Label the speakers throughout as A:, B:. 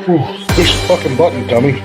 A: Push the fucking button, dummy.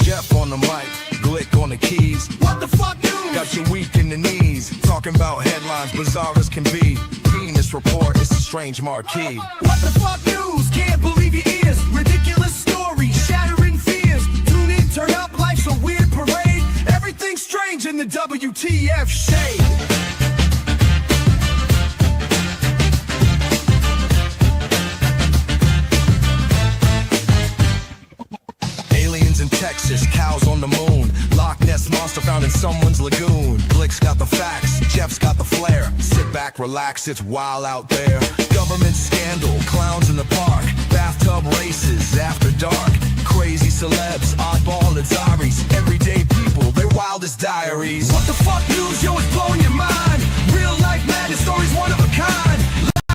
B: Jeff on the mic, Glick on the keys. What the fuck, dude? Got you weak in the knees. Talking about headlines, bizarre as can be. Penis report, it's a strange marquee. What the fuck news? Can't believe your ears. Ridiculous stories, shattering fears. Tune in, turn up, life's a weird parade. Everything's strange in the WTF shade. In Texas, cows on the moon. Loch Ness monster found in someone's lagoon. Glick's got the facts, Jeff's got the flair. Sit back, relax, it's wild out there. Government scandal, clowns in the park. Bathtub races, after dark. Crazy celebs, oddball Azaris. Everyday people, their wildest diaries. What the fuck news, yo, it's blowing your mind. Real life madness, stories one of a kind.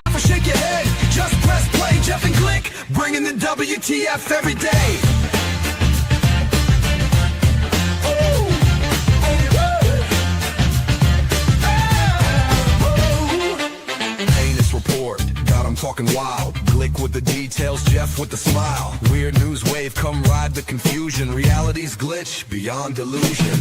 B: Laugh or shake your head, just press play. Jeff and Glick, bringing the WTF every day. Talking wild, Glick with the details, Jeff with the smile. Weird news wave, come ride the confusion. Reality's glitch, beyond delusion.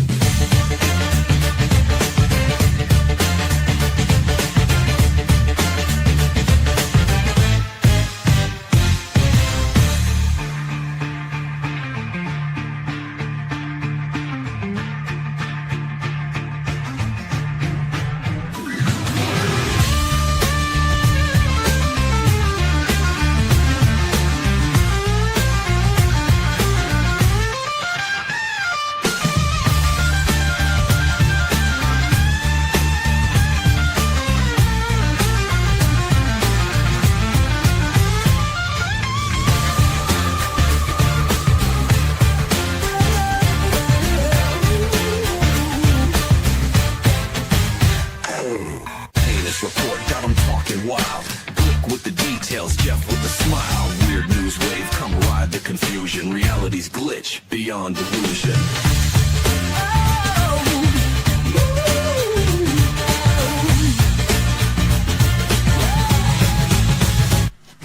B: Report got them talking wild. Glick with the details, Jeff with the smile. Weird news wave, come ride the confusion. Reality's glitch, beyond delusion.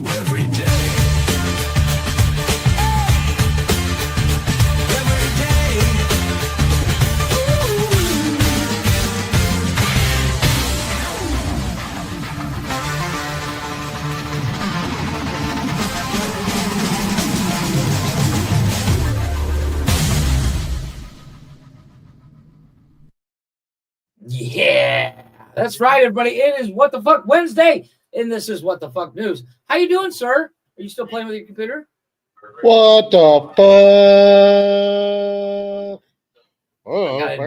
B: Every day.
C: Yeah, that's right, everybody. It is What the Fuck Wednesday, and this is What the Fuck News. How you doing, sir? Are you still playing with your computer?
A: What the fuck? Oh,
C: I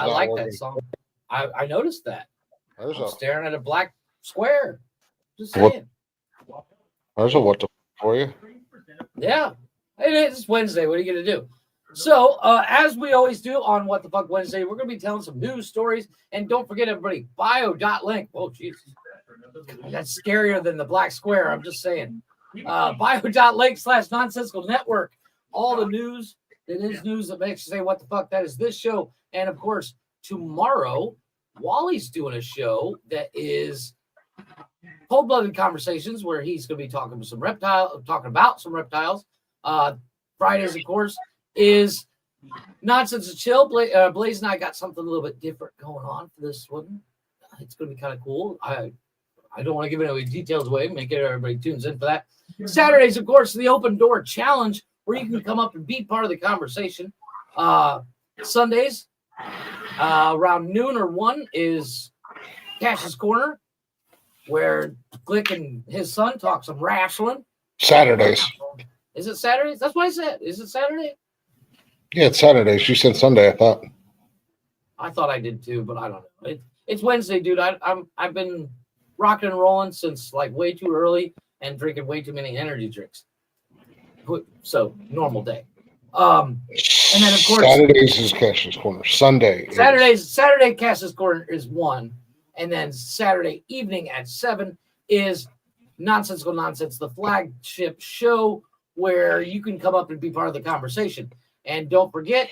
C: like that song. I noticed that. I'm staring at a black square. Just saying.
A: There's a what the fuck for you.
C: Yeah, it is Wednesday. What are you going to do? So, as we always do on What the Fuck Wednesday, we're going to be telling some news stories. And don't forget, everybody, BIO.LINK. Oh, jeez. That's scarier than the black square. I'm just saying. BIO.LINK/NONSENSICALNETWORK. All the news that is news that makes you say, what the fuck? That is this show. And, of course, tomorrow, Wally's doing a show that is Cold-Blooded Conversations, where he's going to be talking about some reptiles. Fridays, of course, is Nonsense and Chill. Blaze and I got something a little bit different going on for this one. It's going to be kind of cool. I don't want to give any details away. Make sure everybody tunes in for that. Saturdays, of course, the open door challenge where you can come up and be part of the conversation. Sundays, around noon or 1 is Cash's Corner, where Glick and his son talk some wrestling.
A: Saturdays.
C: Is it Saturdays? That's what I said. Is it Saturday?
A: Yeah, it's Saturdays. You said Sunday, I thought.
C: I thought I did too, but I don't know. It's Wednesday, dude. I've been rocking and rolling since like way too early and drinking way too many energy drinks. So normal day. And then of course
A: Saturdays is Cash's Corner. Saturday
C: Cash's Corner is 1, and then Saturday evening at 7 is Nonsensical Nonsense, the flagship show where you can come up and be part of the conversation. And don't forget,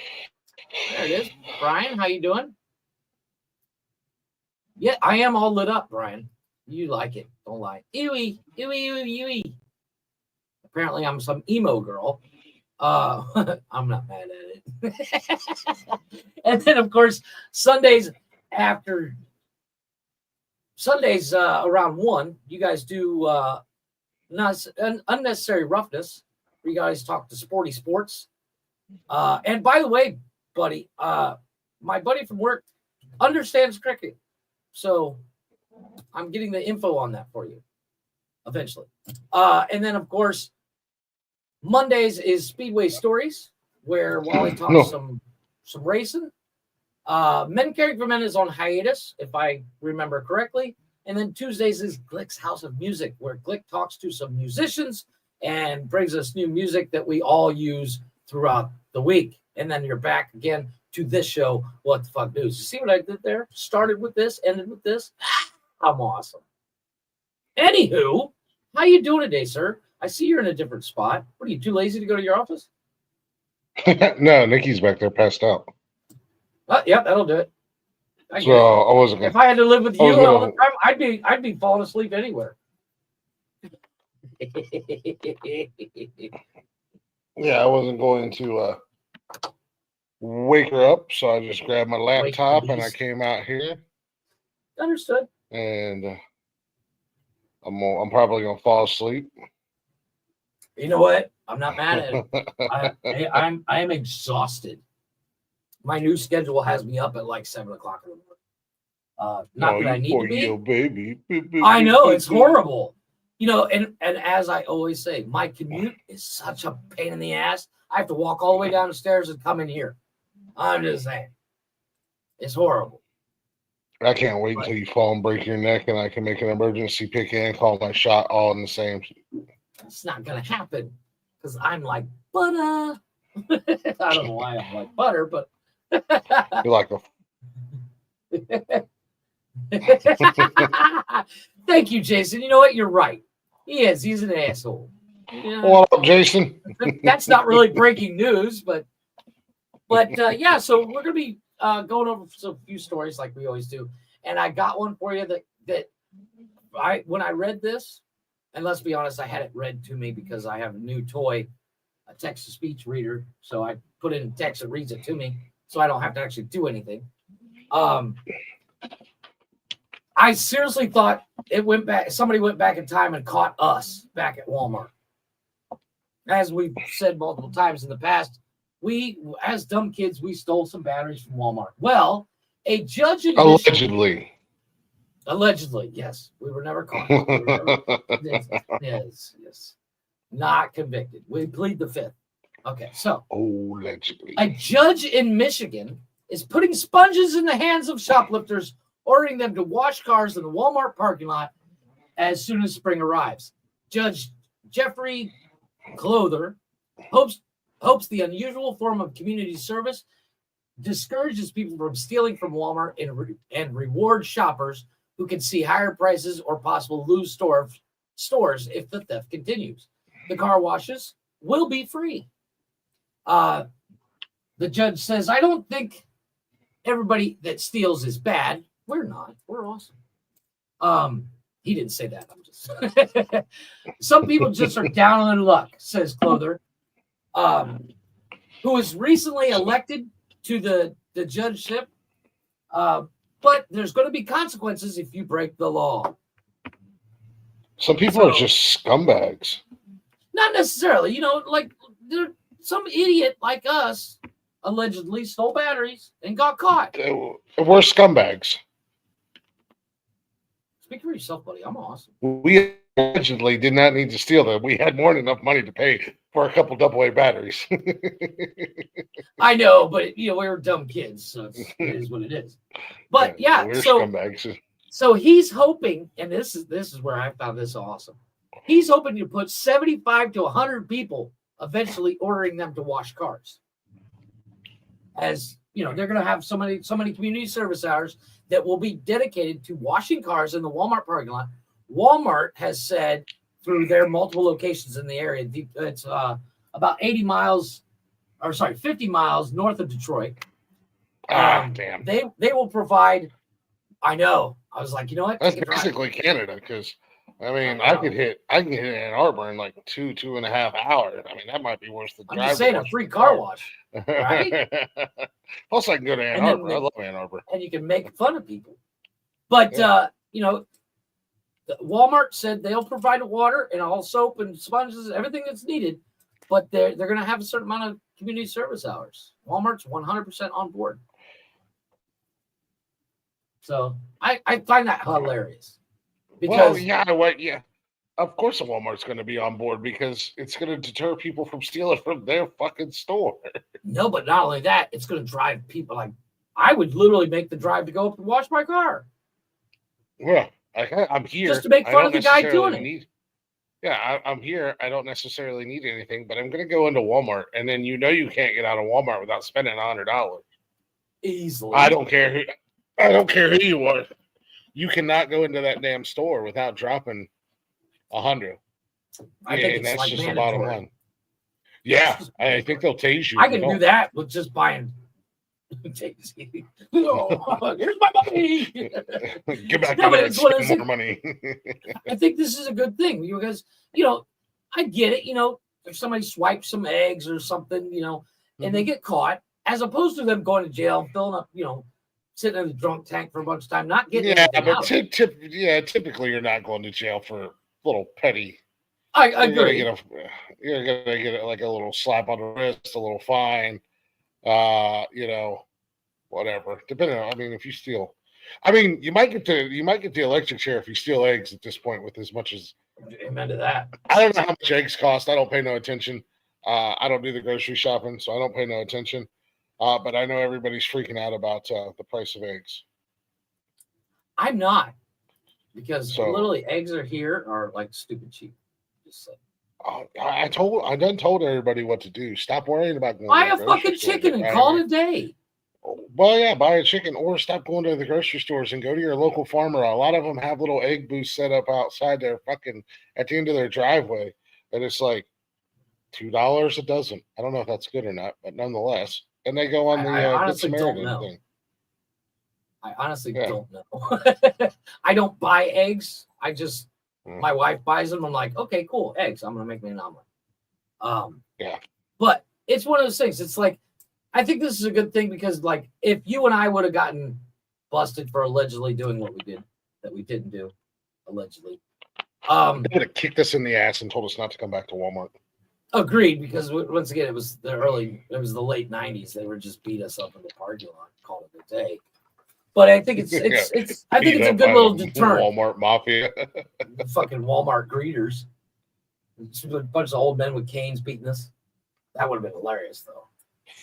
C: there it is. Brian, how you doing? Yeah, I am all lit up, Brian. You like it. Don't lie. Ewy, ewy, ewy, ewy. Apparently, I'm some emo girl. I'm not mad at it. And then, of course, Sundays around 1, you guys do Unnecessary Roughness, where you guys talk to sporty sports. And by the way, buddy, my buddy from work understands cricket. So I'm getting the info on that for you eventually. And then, of course, Mondays is Speedway Stories, where Wally talks some racing. Men Caring for Men is on hiatus, if I remember correctly. And then Tuesdays is Glick's House of Music, where Glick talks to some musicians and brings us new music that we all use throughout the week. And then you're back again to this show, What the Fuck News. You see what I did there? Started with this, ended with this. I'm awesome. Anywho, how you doing today, sir? I see you're in a different spot. What are you, too lazy to go to your office?
A: No, Nikki's back there passed out.
C: Yeah, that'll do it.
A: I wasn't gonna,
C: if I had to live with you all the time, I'd be falling asleep anywhere.
A: Yeah, I wasn't going to wake her up, so I just grabbed my laptop and I came out here.
C: Understood.
A: And I'm probably gonna fall asleep.
C: You know what? I'm not mad at it. I am exhausted. My new schedule has me up at like 7 o'clock in the morning. Not that I need to be.
A: Baby.
C: I know it's horrible. You know, and as I always say, my commute is such a pain in the ass. I have to walk all the way down the stairs and come in here. I'm just saying, it's horrible.
A: I can't wait until you fall and break your neck, and I can make an emergency pick and call my shot all in the same.
C: It's not gonna happen because I'm like butter. I don't know why I'm like butter, but
A: you're like
C: a. Thank you, Jason. You know what? You're right. He is. He's an asshole. Yeah.
A: What up, Jason?
C: That's not really breaking news, but yeah. So we're gonna be going over some few stories like we always do, and I got one for you that when I read this, and let's be honest, I had it read to me because I have a new toy, a text-to-speech reader. So I put it in text and reads it to me, so I don't have to actually do anything. I seriously thought somebody went back in time and caught us back at Walmart. As we've said multiple times in the past, we, as dumb kids, we stole some batteries from Walmart. Well, a judge in Allegedly, yes. We were never caught. Yes. Not convicted. We plead the fifth. Okay, so
A: allegedly.
C: A judge in Michigan is putting sponges in the hands of shoplifters, ordering them to wash cars in the Walmart parking lot as soon as spring arrives. Judge Jeffrey Clother hopes the unusual form of community service discourages people from stealing from Walmart and rewards shoppers who can see higher prices or possible lose stores if the theft continues. The car washes will be free. The judge says, I don't think everybody that steals is bad. We're not. We're awesome. He didn't say that. I'm just some people just are down on their luck, says Clother, who was recently elected to the judgeship. But there's going to be consequences if you break the law.
A: Some people are just scumbags.
C: Not necessarily. You know, like some idiot like us allegedly stole batteries and got caught.
A: We're scumbags.
C: Speak for yourself, buddy. I'm awesome.
A: We allegedly did not need to steal them. We had more than enough money to pay for a couple AA batteries.
C: I know, but you know, we were dumb kids, so it is what it is. But yeah,
A: we're
C: so
A: scumbags.
C: So he's hoping, and this is where I found this awesome. He's hoping to put 75 to 100 people eventually ordering them to wash cars. As you know, they're going to have so many community service hours that will be dedicated to washing cars in the Walmart parking lot. Walmart has said through their multiple locations in the area, it's about 50 miles north of Detroit.
A: Damn.
C: They will provide. I know. I was like, you know what?
A: That's basically Canada, because I mean, I can hit Ann Arbor in like 2.5 hours. I mean, that might be worse than
C: I'm
A: driving.
C: just saying a free car wash, right?
A: Plus, I can go to Ann Arbor. I love Ann Arbor,
C: and you can make fun of people. But you know, Walmart said they'll provide water and all soap and sponges, everything that's needed. But they're going to have a certain amount of community service hours. Walmart's 100% on board. So I find that hilarious. Because
A: of course the Walmart's going to be on board, because it's going to deter people from stealing from their fucking store.
C: No, but not only that, it's going to drive people. Like, I would literally make the drive to go up and wash my car.
A: Yeah, I'm here
C: just to make fun of the guy doing it.
A: I'm here. I don't necessarily need anything, but I'm going to go into Walmart, and then you can't get out of Walmart without spending $100
C: easily.
A: I don't care who you are. You cannot go into that damn store without dropping $100.
C: I think it's
A: that's
C: like
A: just
C: mandatory.
A: the bottom line. Yeah, I think they'll tase you.
C: I can do that with just buying. Here's my money.
A: Get back in there and spend more money.
C: I think this is a good thing because, I get it. If somebody swipes some eggs or something, and they get caught, as opposed to them going to jail, filling up, sitting in a drunk tank for a bunch of time, not getting
A: typically you're not going to jail for little petty.
C: I agree.
A: You're gonna get like a little slap on the wrist, a little fine, whatever. Depending on, if you steal, you might get the electric chair if you steal eggs at this point. With as much as,
C: amen to that.
A: I don't know how much eggs cost. I don't pay no attention. I don't do the grocery shopping, so I don't pay no attention. But I know everybody's freaking out about the price of eggs.
C: I'm not, because literally eggs are like stupid cheap. Just like,
A: I done told everybody what to do. Stop worrying about going.
C: Buy a fucking chicken and call it a day.
A: Well, yeah, buy a chicken, or stop going to the grocery stores and go to your local farmer. A lot of them have little egg booths set up outside their fucking at the end of their driveway, and it's like $2 a dozen. I don't know if that's good or not, but nonetheless. And they go on the Good Samaritan thing.
C: I honestly don't know. I don't buy eggs. I just my wife buys them. I'm like, okay, cool, eggs. I'm gonna make me an omelet. But it's one of those things. It's like, I think this is a good thing because, like, if you and I would have gotten busted for allegedly doing what we did that we didn't do, allegedly,
A: they would have kicked us in the ass and told us not to come back to Walmart.
C: Agreed, because once again, it was the late 90s. They were just beat us up in the parking lot, called it a day. But I think it's a good little deterrent.
A: Walmart mafia,
C: fucking Walmart greeters, a bunch of old men with canes beating us. That would have been hilarious, though.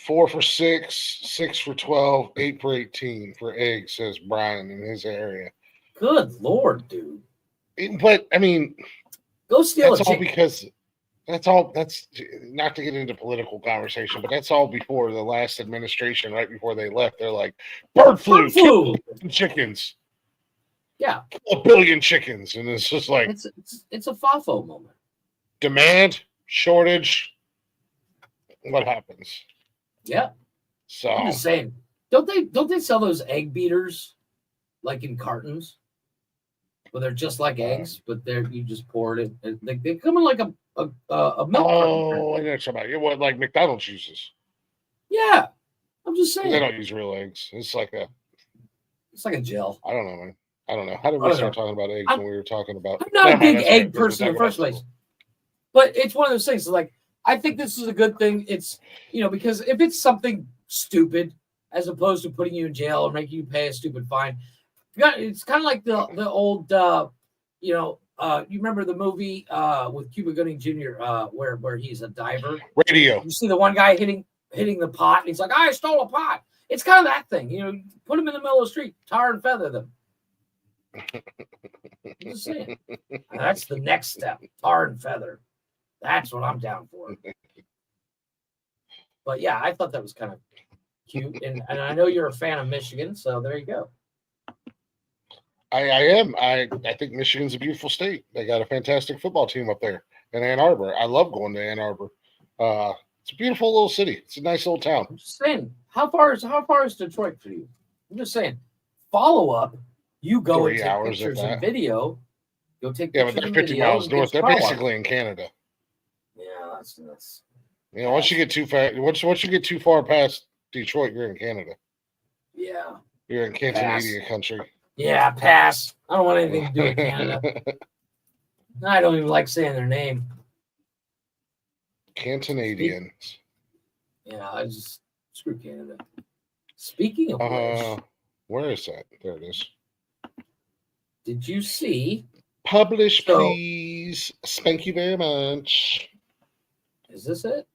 A: 4 for 6, 6 for 12, 8 for 18 for eggs, says Brian in his area.
C: Good Lord, dude.
A: But
C: go steal a chicken.
A: Because that's not to get into political conversation, but that's all before the last administration, right before they left. They're like, bird flu. Chickens.
C: Yeah.
A: 1 billion chickens. And it's just like,
C: it's a FOFO moment.
A: Demand, shortage. What happens?
C: Yeah.
A: So
C: I'm just saying, don't they sell those egg beaters like in cartons? Well, they're just like eggs, but you just pour it in. They come in like a milk carton.
A: Oh, I know somebody. What, like McDonald's uses?
C: Yeah, I'm just saying.
A: They don't use real eggs. It's like a
C: gel.
A: I don't know, man. I don't know. How did we start talking about eggs when we were talking about?
C: I'm not a big egg person in the first place. But it's one of those things. Like, I think this is a good thing. It's, because if it's something stupid, as opposed to putting you in jail or making you pay a stupid fine, it's kind of like the old, you remember the movie with Cuba Gooding Jr. Where he's a diver.
A: Radio.
C: You see the one guy hitting the pot, and he's like, "I stole a pot." It's kind of that thing. Put them in the middle of the street, tar and feather them. I'm just saying. That's the next step, tar and feather. That's what I'm down for. But yeah, I thought that was kind of cute, and I know you're a fan of Michigan, so there you go.
A: I am. I think Michigan's a beautiful state. They got a fantastic football team up there in Ann Arbor. I love going to Ann Arbor. It's a beautiful little city. It's a nice little town.
C: I'm just saying, how far is Detroit for you? I'm just saying, follow up. You go
A: 3
C: and take
A: hours
C: pictures
A: of
C: and
A: that.
C: video. Go take
A: Yeah,
C: pictures
A: but they're
C: and
A: 50
C: video
A: miles
C: and
A: north.
C: get
A: They're
C: car
A: basically in Canada.
C: Yeah, that's.
A: Once you get too far, once you get too far past Detroit, you're in Canada.
C: Yeah.
A: You're in Canadian country.
C: Yeah, pass. I don't want anything to do with Canada. I don't even like saying their name.
A: Canadians.
C: Yeah, I just screw Canada. Speaking of which,
A: where is that? There it is.
C: Did you see?
A: Publish, please. Thank you very much.
C: Is this it?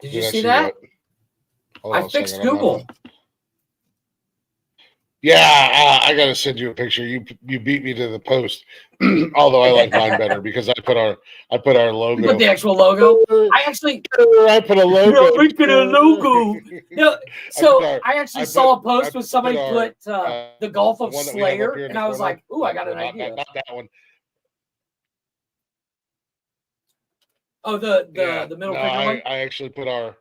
C: Did you
A: I
C: see that? I fixed Google.
A: Yeah, I gotta send you a picture. You beat me to the post. Although I like mine better because I put our logo.
C: You put the actual logo. I
A: put a logo.
C: We put a logo. I actually saw a post where somebody put the Gulf of Slayer, and I was like, "Ooh, I got an idea."
A: Not that one.
C: Oh, the middle finger one.
A: I actually put our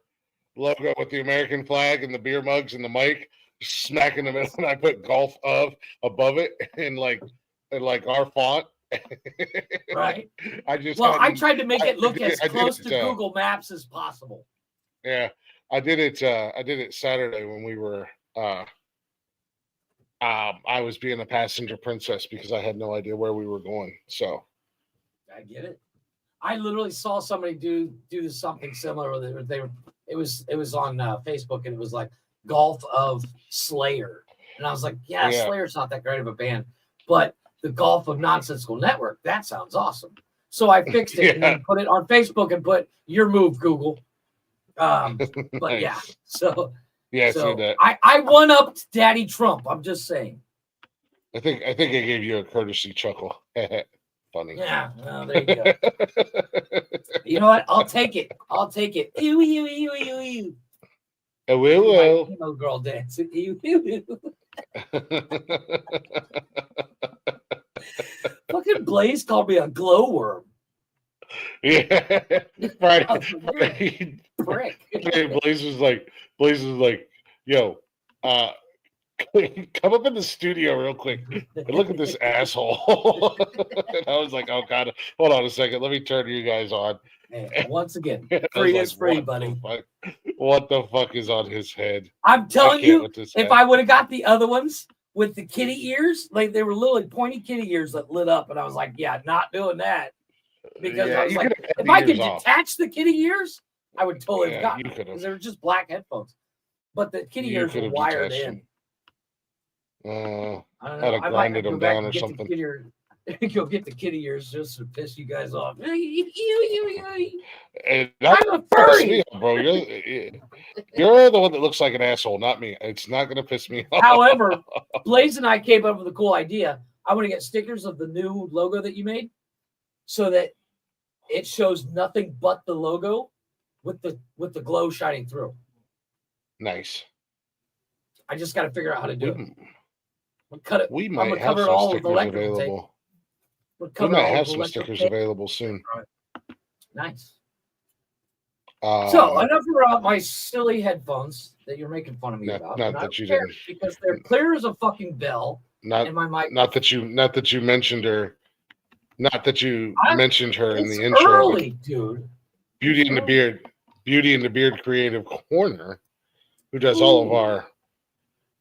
A: logo with the American flag and the beer mugs and the mic smack in the middle, and I put golf of above it in like our font.
C: Right.
A: I
C: tried to make it look as close to Google Maps as possible.
A: Yeah, I did it Saturday when we were I was being a passenger princess because I had no idea where we were going. So
C: I get it. I literally saw somebody do something similar. It was on Facebook, and it was like Golf of Slayer, and I was like, yeah, Slayer's not that great of a band, but the Golf of Nonsensical Network, that sounds awesome. So I fixed it and then put it on Facebook and put your move, Google. But
A: nice.
C: yeah, so
A: yeah, so that.
C: I one upped Daddy Trump. I'm just saying.
A: I think I gave you a courtesy chuckle. Funny.
C: Yeah, well, there you go. You know what? I'll take it. Ew, ew, ew, ew, ew.
A: Will.
C: Emo girl dance. Ew, ew, ew. Fucking Blaze called me a glowworm.
A: Yeah. Right.
C: Prick.
A: Blaze was like, yo, come up in the studio real quick and look at this asshole. And I was like, oh God, hold on a second. Let me turn you guys on.
C: Hey, once again, free is free, buddy.
A: What the fuck is on his head?
C: I'm telling you, if I would have got the other ones with the kitty ears, like they were literally pointy kitty ears that lit up, and I was like, yeah, not doing that. Because I was like, if I could detach the kitty ears, I would totally have gotten it because they were just black headphones. But the kitty ears were wired in.
A: I don't
C: know.
A: I'd have grinded them down or something.
C: Go get the kitty ears just to piss you guys off.
A: I'm a furry, bro. You're the one that looks like an asshole, not me. It's not going to piss me off.
C: However, Blaze and I came up with a cool idea. I want to get stickers of the new logo that you made, so that it shows nothing but the logo with the glow shining through.
A: Nice.
C: I just got to figure out how to do it. We'll cut it.
A: We might have some stickers available. We might have some stickers available soon.
C: Nice. So enough about my silly headphones that you're making fun of me about.
A: Not that you didn't,
C: because they're clear as a fucking bell.
A: Not
C: my mic.
A: Not that you mentioned her. Not that you mentioned her in the intro.
C: Early, dude.
A: Beauty and the Beard Creative Corner, who does all of our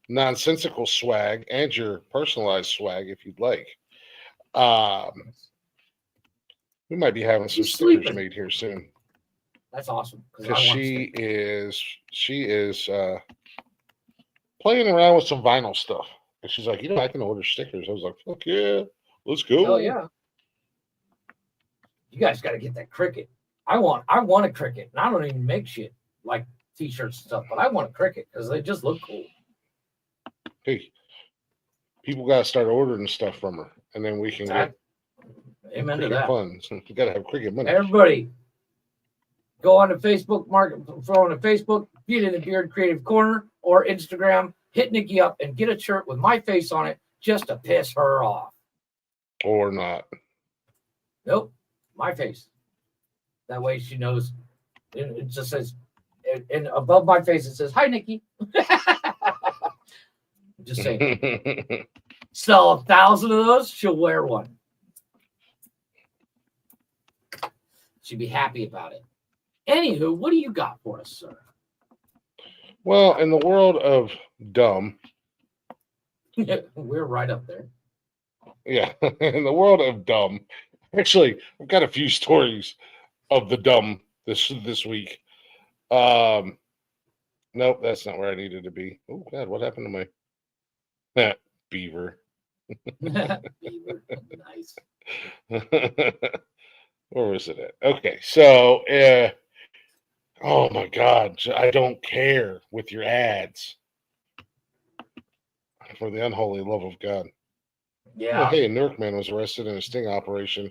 A: nonsensical swag and your personalized swag if you'd like. We might be having some
C: She's
A: stickers
C: sleeping.
A: made here soon.
C: That's awesome.
A: Because she is playing around with some vinyl stuff. And she's like, I can order stickers. I was like, fuck yeah, let's go.
C: Hell yeah. You guys got to get that Cricut. I want a Cricut, and I don't even make shit like t-shirts and stuff, but I want a Cricut because they just look cool.
A: Hey, people got to start ordering stuff from her, and then we can get
C: Amen to
A: Cricut
C: that.
A: funds. You got to have Cricut money.
C: Everybody, go on to Facebook, throw on to Facebook, Beard in the Beard Creative Corner, or Instagram. Hit Nikki up and get a shirt with my face on it just to piss her off.
A: Or not.
C: Nope, my face. That way she knows. It just says, and above my face it says, "Hi, Nikki." Just saying. Sell 1,000 of those, she'll wear one. She'd be happy about it. Anywho, what do you got for us, sir?
A: Well, in the world of dumb.
C: We're right up there.
A: Yeah, in the world of dumb. Actually, I've got a few stories of the dumb this week. Nope, that's not where I needed to be. Oh God, what happened to my beaver?
C: Beaver. Nice.
A: Where was it at? Okay, so oh my God, I don't care with your ads. For the unholy love of God.
C: Yeah.
A: Oh, hey, a Newark man was arrested in a sting operation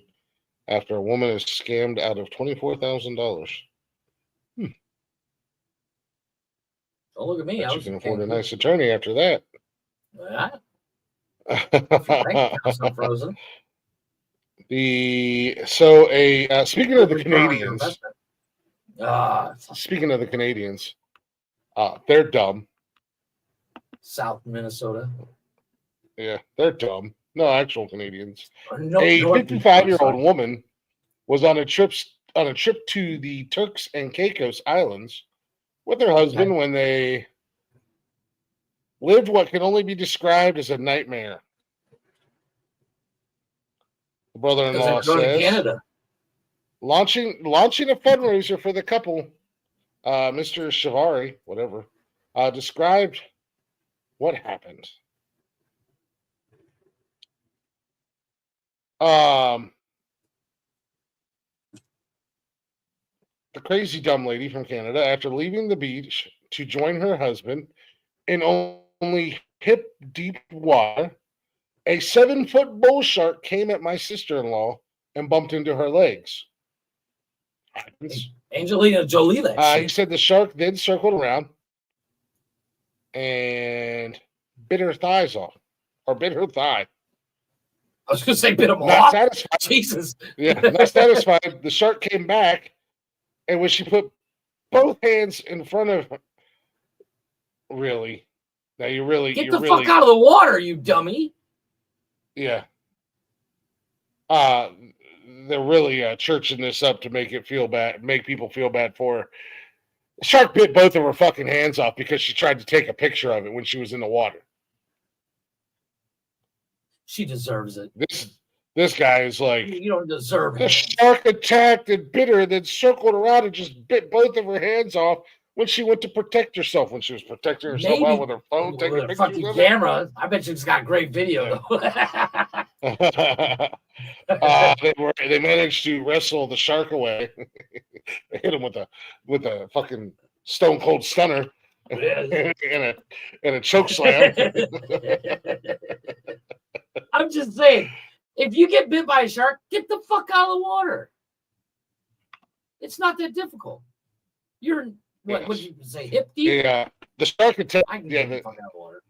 A: after a woman is scammed out of $24,000.
C: Don't look at me.
A: Bet you can afford a nice attorney after that.
C: Yeah. If your bank account's not frozen.
A: Speaking of the Canadians, they're dumb.
C: South Minnesota.
A: Yeah, they're dumb. No, actual Canadians.
C: No,
A: a 55-year-old woman was on a trip to the Turks and Caicos Islands with her husband when they lived what can only be described as a nightmare. The brother-in-law says,
C: Canada.
A: launching a fundraiser for the couple, Mr. Shivari, whatever, described what happened. The crazy dumb lady from Canada, after leaving the beach to join her husband in only hip-deep water, a 7-foot bull shark came at my sister-in-law and bumped into her legs.
C: Angelina Jolie,
A: he said the shark then circled around and bit her thighs off, or bit her thigh.
C: I was going to say bit them
A: not
C: off.
A: Satisfied.
C: Jesus.
A: Yeah, not satisfied. The shark came back, and when she put both hands in front of her, really, now you really
C: get the fuck out of the water, you dummy.
A: Yeah. They're really churching this up to make people feel bad for her. The shark bit both of her fucking hands off because she tried to take a picture of it when she was in the water.
C: She deserves it.
A: This guy is like,
C: you don't deserve it.
A: The shark attacked and bit her, then circled around and just bit both of her hands off when she went to protect herself. When she was protecting herself out with her phone, taking pictures
C: fucking
A: of
C: camera. I bet she's got great video though.
A: They managed to wrestle the shark away. They hit him with a fucking stone cold stunner and a choke slam.
C: I'm just saying, if you get bit by a shark, get the fuck out of the water. It's not that difficult. You're what would you say, hip deep?
A: Yeah, the shark attack.
C: I can get the fuck out of the water.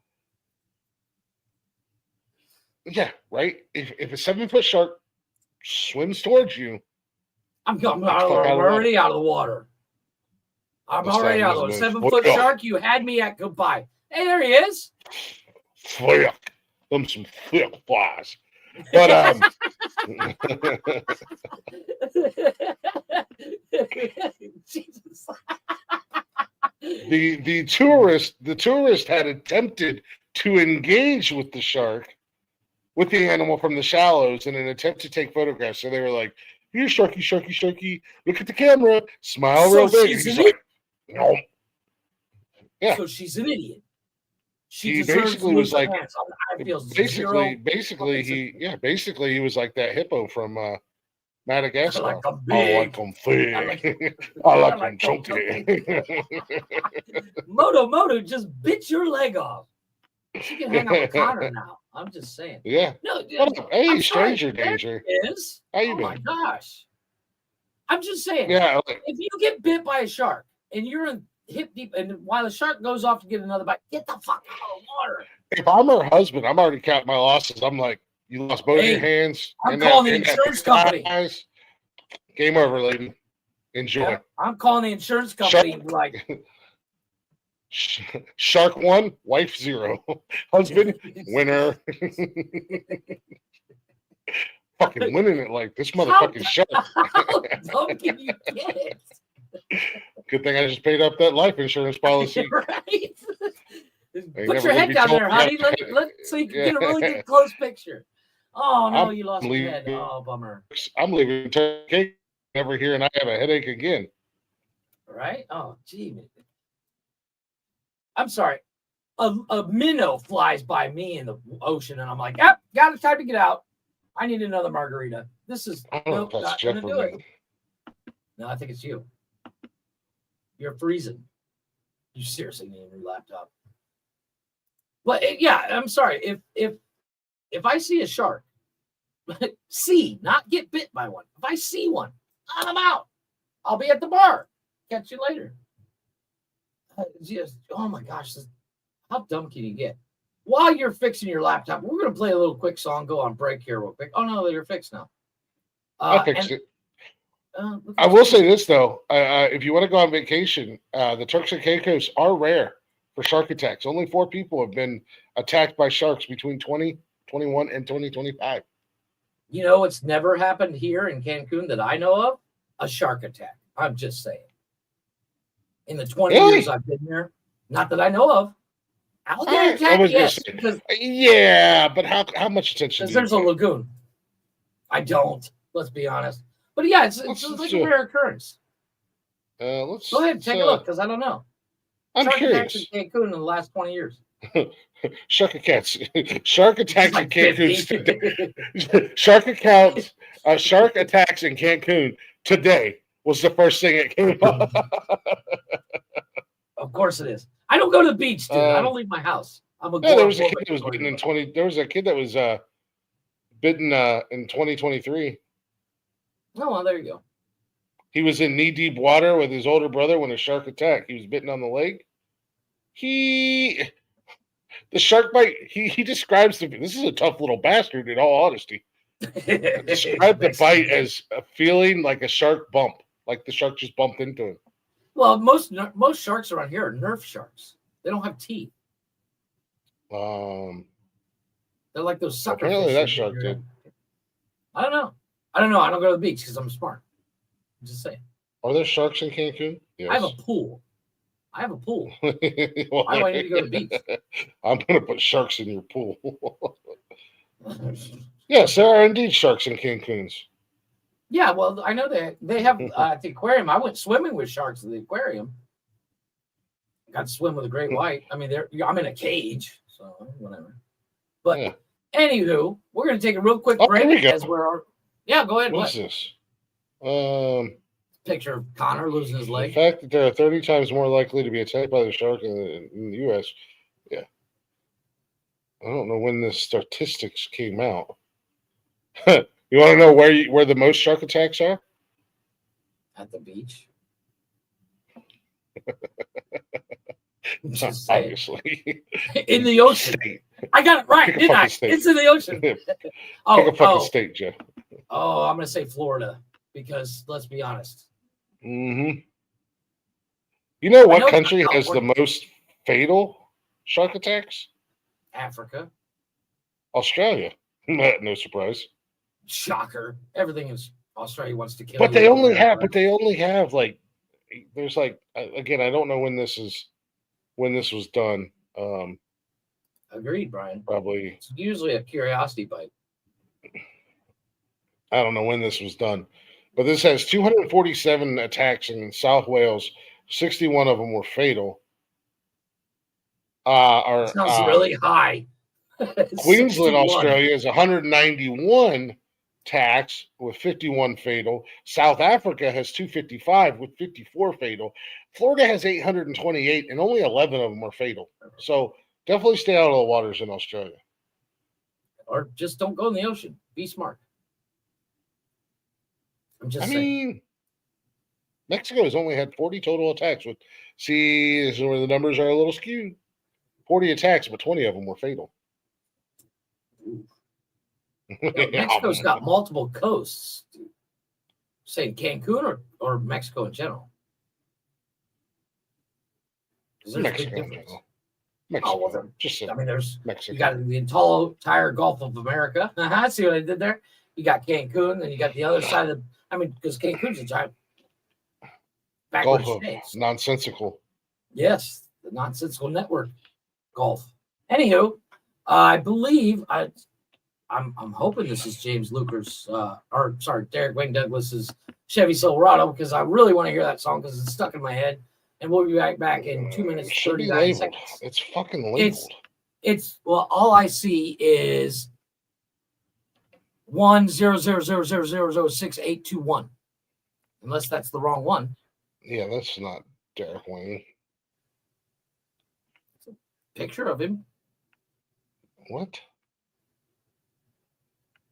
A: Yeah, right. If a 7-foot shark swims towards you,
C: I'm already out of the water. I'm already out of the 7-foot shark. You had me at goodbye. Hey, there he is.
A: Fuck. Them some fuck flies. But
C: Jesus.
A: the tourist had attempted to engage with the animal from the shallows in an attempt to take photographs. So they were like, Here, Sharky, Sharky, Sharky. Look at the camera. Smile
C: So
A: real big.
C: she's
A: He's
C: an
A: like, no. Yeah.
C: So she's an idiot. She
A: He
C: deserves
A: basically
C: to
A: was
C: lose her
A: like,
C: hands. I feel zero.
A: basically he was like that hippo from
C: I
A: Madagascar.
C: like them
A: I like
C: big.
A: them
C: I like
A: thick. I
C: I
A: like
C: like
A: them
C: them
A: chunky.
C: Moto just bit your leg off. She can hang out with Connor now. I'm just saying.
A: Yeah.
C: No,
A: What up? Hey,
C: I'm sorry.
A: stranger
C: There
A: danger.
C: it is.
A: How you
C: Oh
A: been?
C: my gosh. I'm just saying.
A: Yeah. Like,
C: If you get bit by a shark and you're in hip deep, and while the shark goes off to get another bite, get the fuck out of the water.
A: if I'm her husband, I'm already counting my losses. I'm like, you lost both your hands.
C: I'm
A: and
C: calling
A: that-
C: the
A: and that
C: insurance company.
A: eyes. Game over, lady. Enjoy.
C: I'm calling the insurance company. Like,
A: Shark 1, wife 0. Husband, winner. Fucking winning it like this motherfucking shark.
C: how dumb can you get?
A: Good thing I just paid up that life insurance policy.
C: Right?
A: Ain't
C: Put
A: never
C: your
A: gonna
C: head
A: be
C: down
A: told
C: there,
A: how
C: honey.
A: to-
C: So you can get a really good close picture. Oh no,
A: I'm
C: you lost your head.
A: leaving.
C: Oh, bummer.
A: I'm leaving turkey never here, and I have a headache again.
C: Right? Oh, gee, man. I'm sorry. A minnow flies by me in the ocean, and I'm like, yep, got it. Time to get out. I need another margarita. This is
A: I don't know
C: nope,
A: if that's
C: not
A: Jeff
C: gonna
A: or
C: do it.
A: me.
C: No, I think it's you. You're freezing. You seriously need a new laptop. But yeah, I'm sorry. If I see a shark, not get bit by one. If I see one, I'm out. I'll be at the bar. Catch you later. Just, oh my gosh, how dumb can you get? While you're fixing your laptop, we're gonna play a little quick song. Go on break here real quick. Oh no, you're fixed now.
A: I fixed it.
C: I
A: I will say this though: if you want to go on vacation, the Turks and Caicos are rare for shark attacks. Only 4 people have been attacked by sharks between 2021 and 2025.
C: You know, it's never happened here in Cancun that I know of. A shark attack. I'm just saying. In the 20 years I've been here, not that I know of. Alligator attack, yes.
A: Yeah, but how much attention?
C: Because there's a lagoon. I don't. Let's be honest. But yeah, it's like a rare occurrence. Go ahead, take a look, because I don't know.
A: I'm
C: shark
A: curious.
C: Attacks in Cancun in the last 20 years.
A: Shark attacks in Cancun. Shark attacks in Cancun today was the first thing that came up.
C: Of course it is. I don't go to the beach, dude. I don't leave my house.
A: There was a kid that was bitten in 20. There was a kid that was bitten in 2023.
C: Oh, well, there you go.
A: He was in knee-deep water with his older brother when a shark attacked. He was bitten on the leg. The shark bite, he describes this is a tough little bastard in all honesty. Described the bite as a feeling like a shark bump, like the shark just bumped into him.
C: Well, most sharks around here are Nerf sharks. They don't have teeth.
A: They're
C: like those sucker
A: apparently
C: fish
A: that shark did.
C: I don't know. I don't go to the beach because I'm smart. I'm just saying.
A: Are there sharks in Cancun? Yes.
C: I have a pool.
A: Well,
C: why do I need to go to the beach?
A: I'm going to put sharks in your pool. Yes, there are indeed sharks in Cancun's.
C: Yeah, well, I know they have at the aquarium. I went swimming with sharks at the aquarium. Got to swim with a great white. I mean, I'm in a cage, so whatever. But anywho, we're going to take a real quick break as we're. Yeah, go ahead.
A: What's this?
C: Picture of Connor losing his leg.
A: The fact that there are 30 times more likely to be attacked by the shark in the U.S. Yeah. I don't know when the statistics came out. You want to know where the most shark attacks are?
C: At the beach.
A: Obviously.
C: In the ocean.
A: State.
C: I got it right, didn't I?
A: State.
C: It's in the ocean.
A: Pick a fucking state, Jeff.
C: Oh, I'm going to say Florida because let's be honest.
A: Mm-hmm. You know what country has the most fatal shark attacks?
C: Africa.
A: Australia. No surprise.
C: Shocker. Everything is Australia wants to kill
A: But
C: you.
A: they only have like there's like again, I don't know when this was done.
C: Agreed, Brian.
A: Probably
C: it's usually a curiosity bite.
A: I don't know when this was done. But this has 247 attacks in South Wales. 61 of them were fatal.
C: Sounds really high.
A: Queensland,
C: 61.
A: Australia is 191 attacks with 51 fatal. South Africa has 255 with 54 fatal. Florida has 828 and only 11 of them are fatal. So definitely stay out of the waters in Australia.
C: Or just don't go in the ocean. Be smart. I'm just saying.
A: mean, Mexico has only had 40 total attacks. See, this is where the numbers are a little skewed. 40 attacks, but 20 of them were fatal.
C: Mexico's got multiple coasts. Say Cancun or Mexico in general.
A: Mexico in general. Mexico. Just
C: I mean, there's
A: Mexico.
C: You got the entire Gulf of America. See what I did there? You got Cancun, and you got the other side of because Cancun's a giant backward space.
A: Nonsensical.
C: Yes, the nonsensical network Gulf. Anywho, I believe I'm hoping this is James Luker's Derek Wayne Douglas's Chevy Silverado, because I really want to hear that song because it's stuck in my head. And we'll be back in 2 minutes 39 seconds.
A: It's fucking labeled.
C: It's all I see is 100000681. Unless that's the wrong one.
A: Yeah, that's not Derek Wayne.
C: Picture of him.
A: What?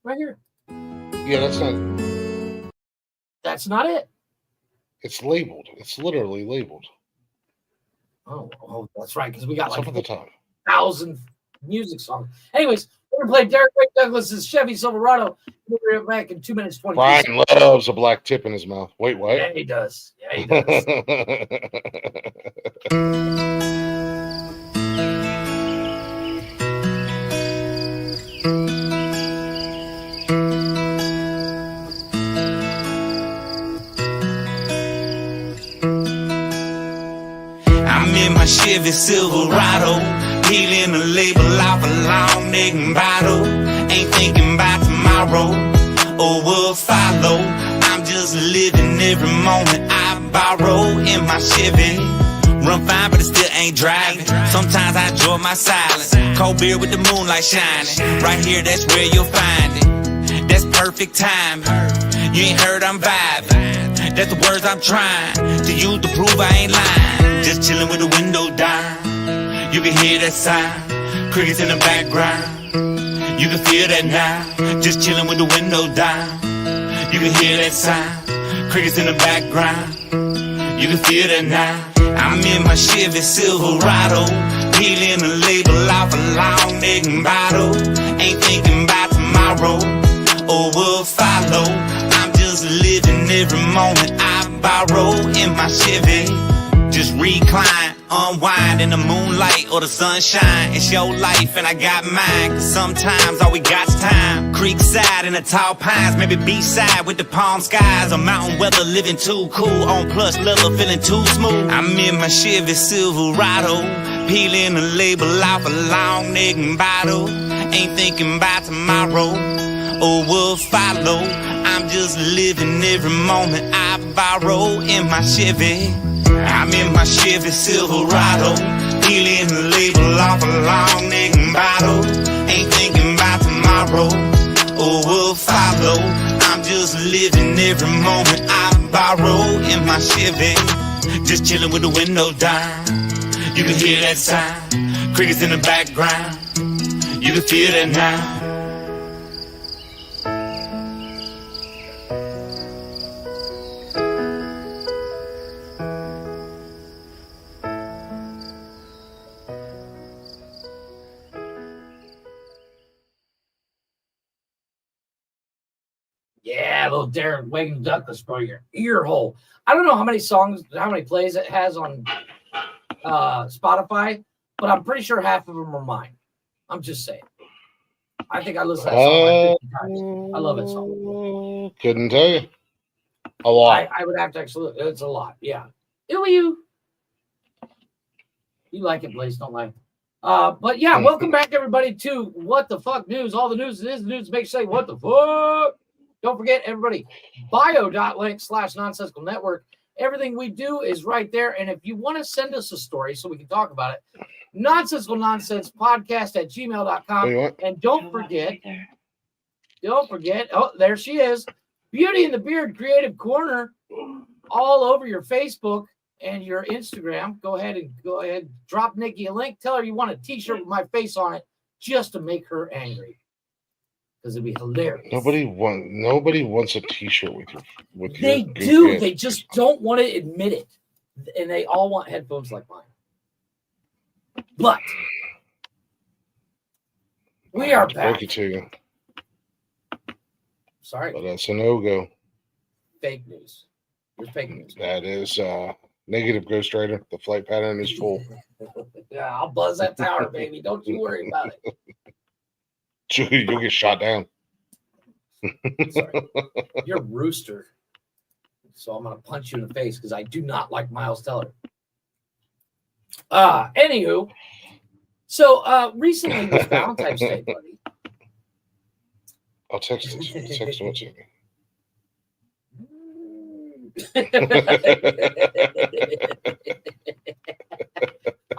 C: Right here.
A: Yeah,
C: That's not it.
A: It's labeled. It's literally labeled.
C: Oh, that's right. Because we got
A: Up at the top.
C: 1,000 music songs. Anyways, we're gonna play Derek Wayne Douglas's Chevy Silverado. We'll be right back in 2 minutes 20.
A: Brian loves a black tip in his mouth. Wait, what?
C: Yeah, he does. Yeah, he does.
D: My Chevy Silverado, peeling the label off a long neck bottle. Ain't thinking about tomorrow or will follow. I'm just living every moment I borrow in my Chevy. Run fine, but it still ain't driving. Sometimes I enjoy my silence. Cold beer with the moonlight shining. Right here, that's where you'll find it. That's perfect timing. You ain't heard I'm vibing. That's the words I'm trying to use to prove I ain't lying. Just chilling with the window down. You can hear that sound. Crickets in the background. You can feel that now. Just chilling with the window down. You can hear that sound. Crickets in the background. You can feel that now. I'm in my Chevy Silverado, peeling the label off a long neck bottle. Ain't thinking about tomorrow or will follow. I'm just living every moment I borrow in my Chevy. Just recline, unwind in the moonlight or the sunshine. It's your life and I got mine, cause sometimes all we got's time. Creekside in the tall pines, maybe beachside with the palm skies. Or mountain weather living too cool, on plush leather feeling too smooth. I'm in my Chevy Silverado, peeling the label off a long neck bottle. Ain't thinking about tomorrow or will follow. I'm just living every moment I borrow in my Chevy. I'm in my Chevy Silverado, peeling the label off a long neck bottle. Ain't thinking about tomorrow or will follow. I'm just living every moment I borrow in my Chevy. Just chilling with the window down. You can hear that sound. Crickets in the background. You can feel that now.
C: Yeah, little Derek Wayne Douglas, bro, your ear hole. I don't know how many plays it has on Spotify, but I'm pretty sure half of them are mine. I'm just saying. I think I listened to that song like 50 times. I love that song.
A: Couldn't tell you. A lot.
C: I would have to actually. It's a lot. Yeah. You like it, Blaze? Don't like it. But yeah, welcome back everybody to What the Fuck News. All the news is news makes you say what the fuck. Don't forget, everybody, bio.link/nonsensical network. Everything we do is right there. And if you want to send us a story so we can talk about it, nonsensicalnonsensepodcast@gmail.com. And don't forget, oh, there she is. Beauty and the Beard Creative Corner all over your Facebook and your Instagram. Go ahead, drop Nikki a link. Tell her you want a t-shirt with my face on it just to make her angry. Because it'd be hilarious.
A: Nobody wants a t-shirt with
C: They
A: your
C: do.
A: goofy
C: They just don't want to admit it. And they all want headphones like mine. But we are back.
A: Break it to you.
C: Sorry.
A: But that's a no-go.
C: Fake news. You're fake news.
A: That is negative, Ghost Rider. The flight pattern is full.
C: Yeah, I'll buzz that tower, baby. Don't you worry about it.
A: You'll get shot down.
C: Sorry. You're a rooster. So I'm going to punch you in the face because I do not like Miles Teller. Anywho, so recently was Valentine's Day, buddy.
A: I'll text it. Text it to me.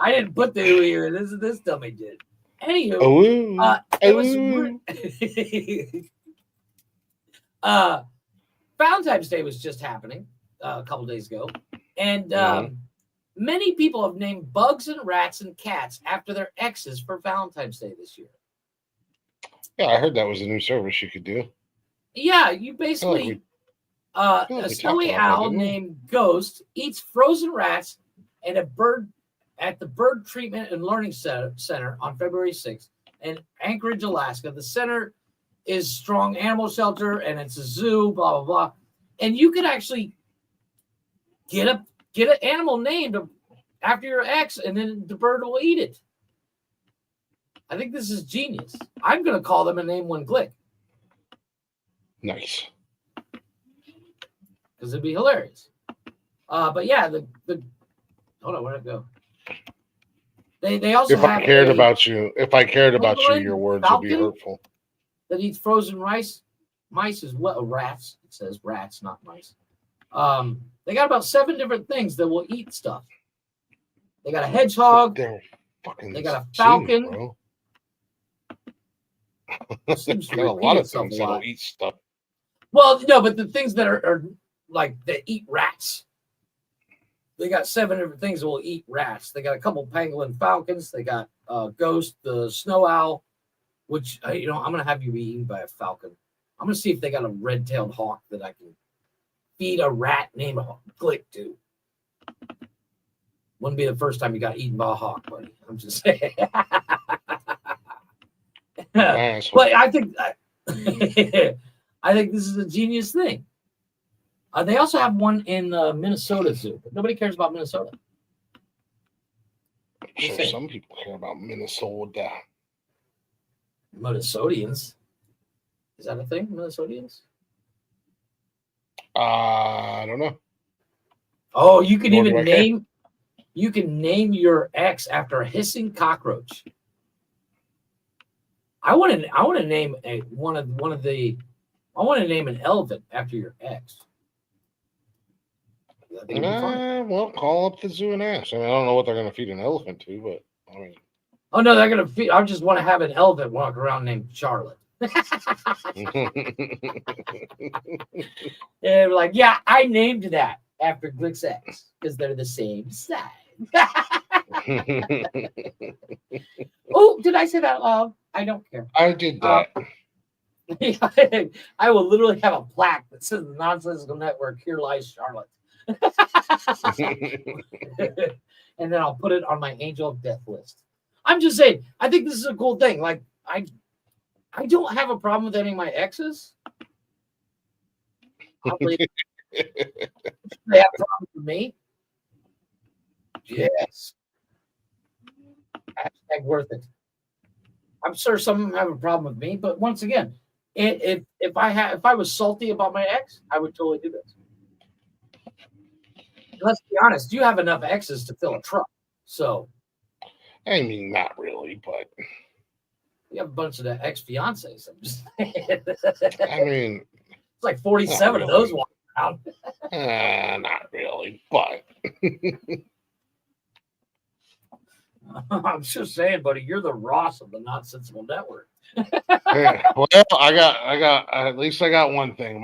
C: I didn't put the ooh here. This dummy did. Anywho, it was Valentine's Day was just happening a couple days ago, and many people have named bugs and rats and cats after their exes for Valentine's Day this year.
A: Yeah, I heard that was a new service you could do.
C: Yeah, you basically a snowy owl named Ghost eats frozen rats and a bird at the Bird Treatment and Learning Center on February 6th in Anchorage, Alaska. The center is strong animal shelter and it's a zoo, blah, blah, blah. And you could actually get an animal named after your ex and then the bird will eat it. I think this is genius. I'm going to call them a name one Glick.
A: Nice.
C: Because it'd be hilarious. But yeah, the hold on, where'd it go? They also
A: if I cared about you, your words would be hurtful.
C: That eats frozen rice. Mice is what? Rats. It says rats, not mice. They got about 7 different things that will eat stuff. They got a hedgehog. They got a falcon.
A: Bro.
C: Seems
A: got a lot of things that'll eat stuff.
C: Well, no, but the things that are like that eat rats. They got 7 different things that will eat rats. They got a couple pangolin falcons. They got Ghost, the snow owl, which I'm gonna have you be eaten by a falcon. I'm gonna see if they got a red-tailed hawk that I can feed a rat named Glick to. Wouldn't be the first time you got eaten by a hawk, buddy. I'm just saying. But I think I think this is a genius thing. They also have one in Minnesota Zoo, but nobody cares about Minnesota.
A: I'm sure some people care about Minnesota.
C: Minnesotians. Is that a thing? Minnesotians?
A: I don't know.
C: Oh, you can even name. You can name your ex after a hissing cockroach. I want to name I want to name an elephant after your ex.
A: Well, call up the zoo and ask. I mean, I don't know what they're going to feed an elephant to, but I mean.
C: Oh no, they're going to feed. I just want to have an elephant walk around named Charlotte. And like, yeah, I named that after Glick's ex because they're the same size. Oh, did I say that out loud? I don't care.
A: I did that.
C: I will literally have a plaque that says the Nonsensical Network, here lies Charlotte. And then I'll put it on my angel of death list. I'm just saying, I think this is a cool thing. Like, I don't have a problem with any of my exes. They have problems with me. Yes. Hashtag worth it. I'm sure some of them have a problem with me, but once again, if I was salty about my ex, I would totally do this. Let's be honest, you have enough exes to fill a truck. So
A: I mean, not really, but
C: you have a bunch of the ex-fiancés. I'm just
A: I mean,
C: It's like 47 of those walking around.
A: Not really, but
C: I'm just saying, buddy, you're the Ross of the Nonsensical Network.
A: yeah, well, I got at least I got one thing.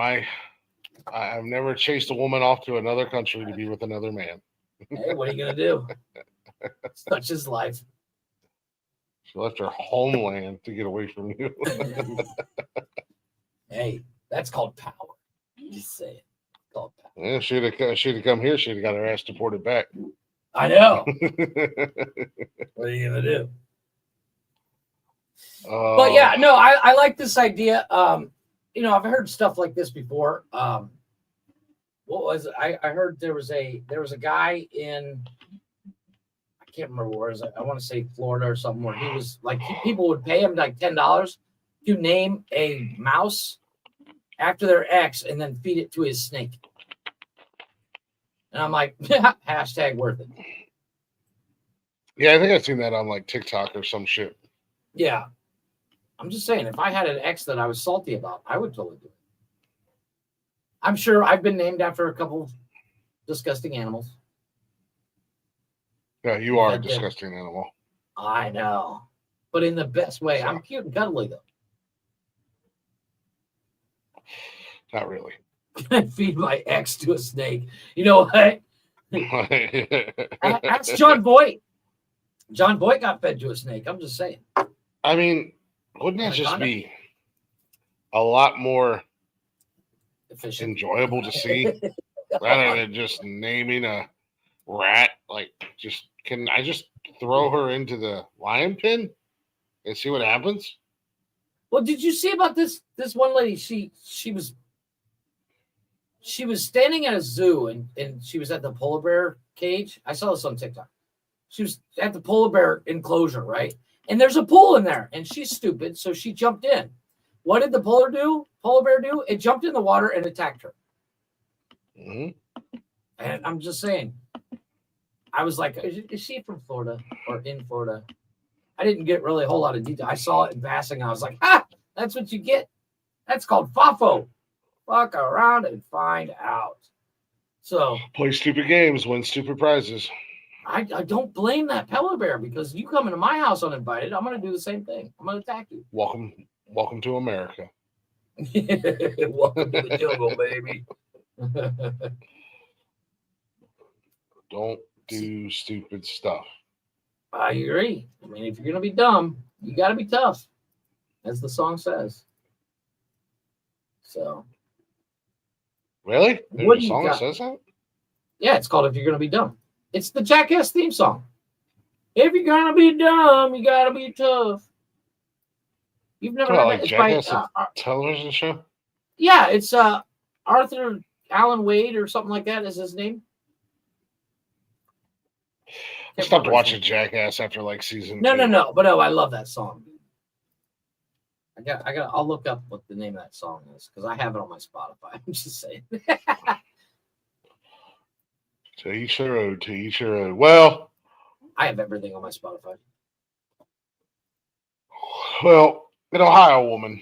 A: I've never chased a woman off to another country to be with another man.
C: Hey, what are you gonna do? Such is life.
A: She left her homeland to get away from you.
C: Hey, that's called power. Just say it. It's called power.
A: Yeah, she'd have come here. She'd have got her ass deported back.
C: I know. What are you gonna do? But yeah, no, I like this idea. I've heard stuff like this before. What was it? I heard there was a guy in, I can't remember where it is. I want to say Florida or something, where he was like, people would pay him like $10 to name a mouse after their ex and then feed it to his snake. And I'm like, hashtag worth it.
A: Yeah, I think I've seen that on like TikTok or some shit.
C: Yeah. I'm just saying, if I had an ex that I was salty about, I would totally do it. I'm sure I've been named after a couple of disgusting animals.
A: Yeah, you are a disgusting animal.
C: I know. But in the best way.
A: So,
C: I'm cute and cuddly, though.
A: Not really.
C: I feed my ex to a snake. You know what? That's John Boyd. John Boyd got fed to a snake. I'm just saying.
A: I mean, wouldn't that just be a lot more
C: efficient,
A: enjoyable to see rather than just naming a rat? Like, can I just throw her into the lion pen and see what happens?
C: Well, did you see about this one lady? She was standing at a zoo and she was at the polar bear cage. I saw this on TikTok. She was at the polar bear enclosure, right? And there's a pool in there, and she's stupid, so she jumped in. What did the polar bear do? It jumped in the water and attacked her.
A: Mm-hmm.
C: And I'm just saying, I was like, is she from Florida or in Florida? I didn't get really a whole lot of detail. I saw it in passing. I was like, that's what you get. That's called FAFO. Fuck around and find out. So
A: play stupid games, win stupid prizes.
C: I don't blame that polar bear, because you come into my house uninvited, I'm going to do the same thing. I'm going to attack you.
A: Welcome to America.
C: Welcome to the jungle, baby.
A: Don't do stupid stuff.
C: I agree. I mean, if you're going to be dumb, you got to be tough, as the song says. So.
A: Really?
C: What
A: the song says that?
C: Yeah, it's called If You're Going to Be Dumb. It's the Jackass theme song. If you're going to be dumb, you got to be tough. You've never heard
A: like Jackass, television show?
C: Yeah, it's Arthur Allen Wade or something like that is his name.
A: I stopped watching Jackass after like season 2.
C: No. But I love that song. I'll look up what the name of that song is, because I have it on my Spotify. I'm just saying.
A: To each their own, to each their own. Well,
C: I have everything on my Spotify.
A: Well, an Ohio woman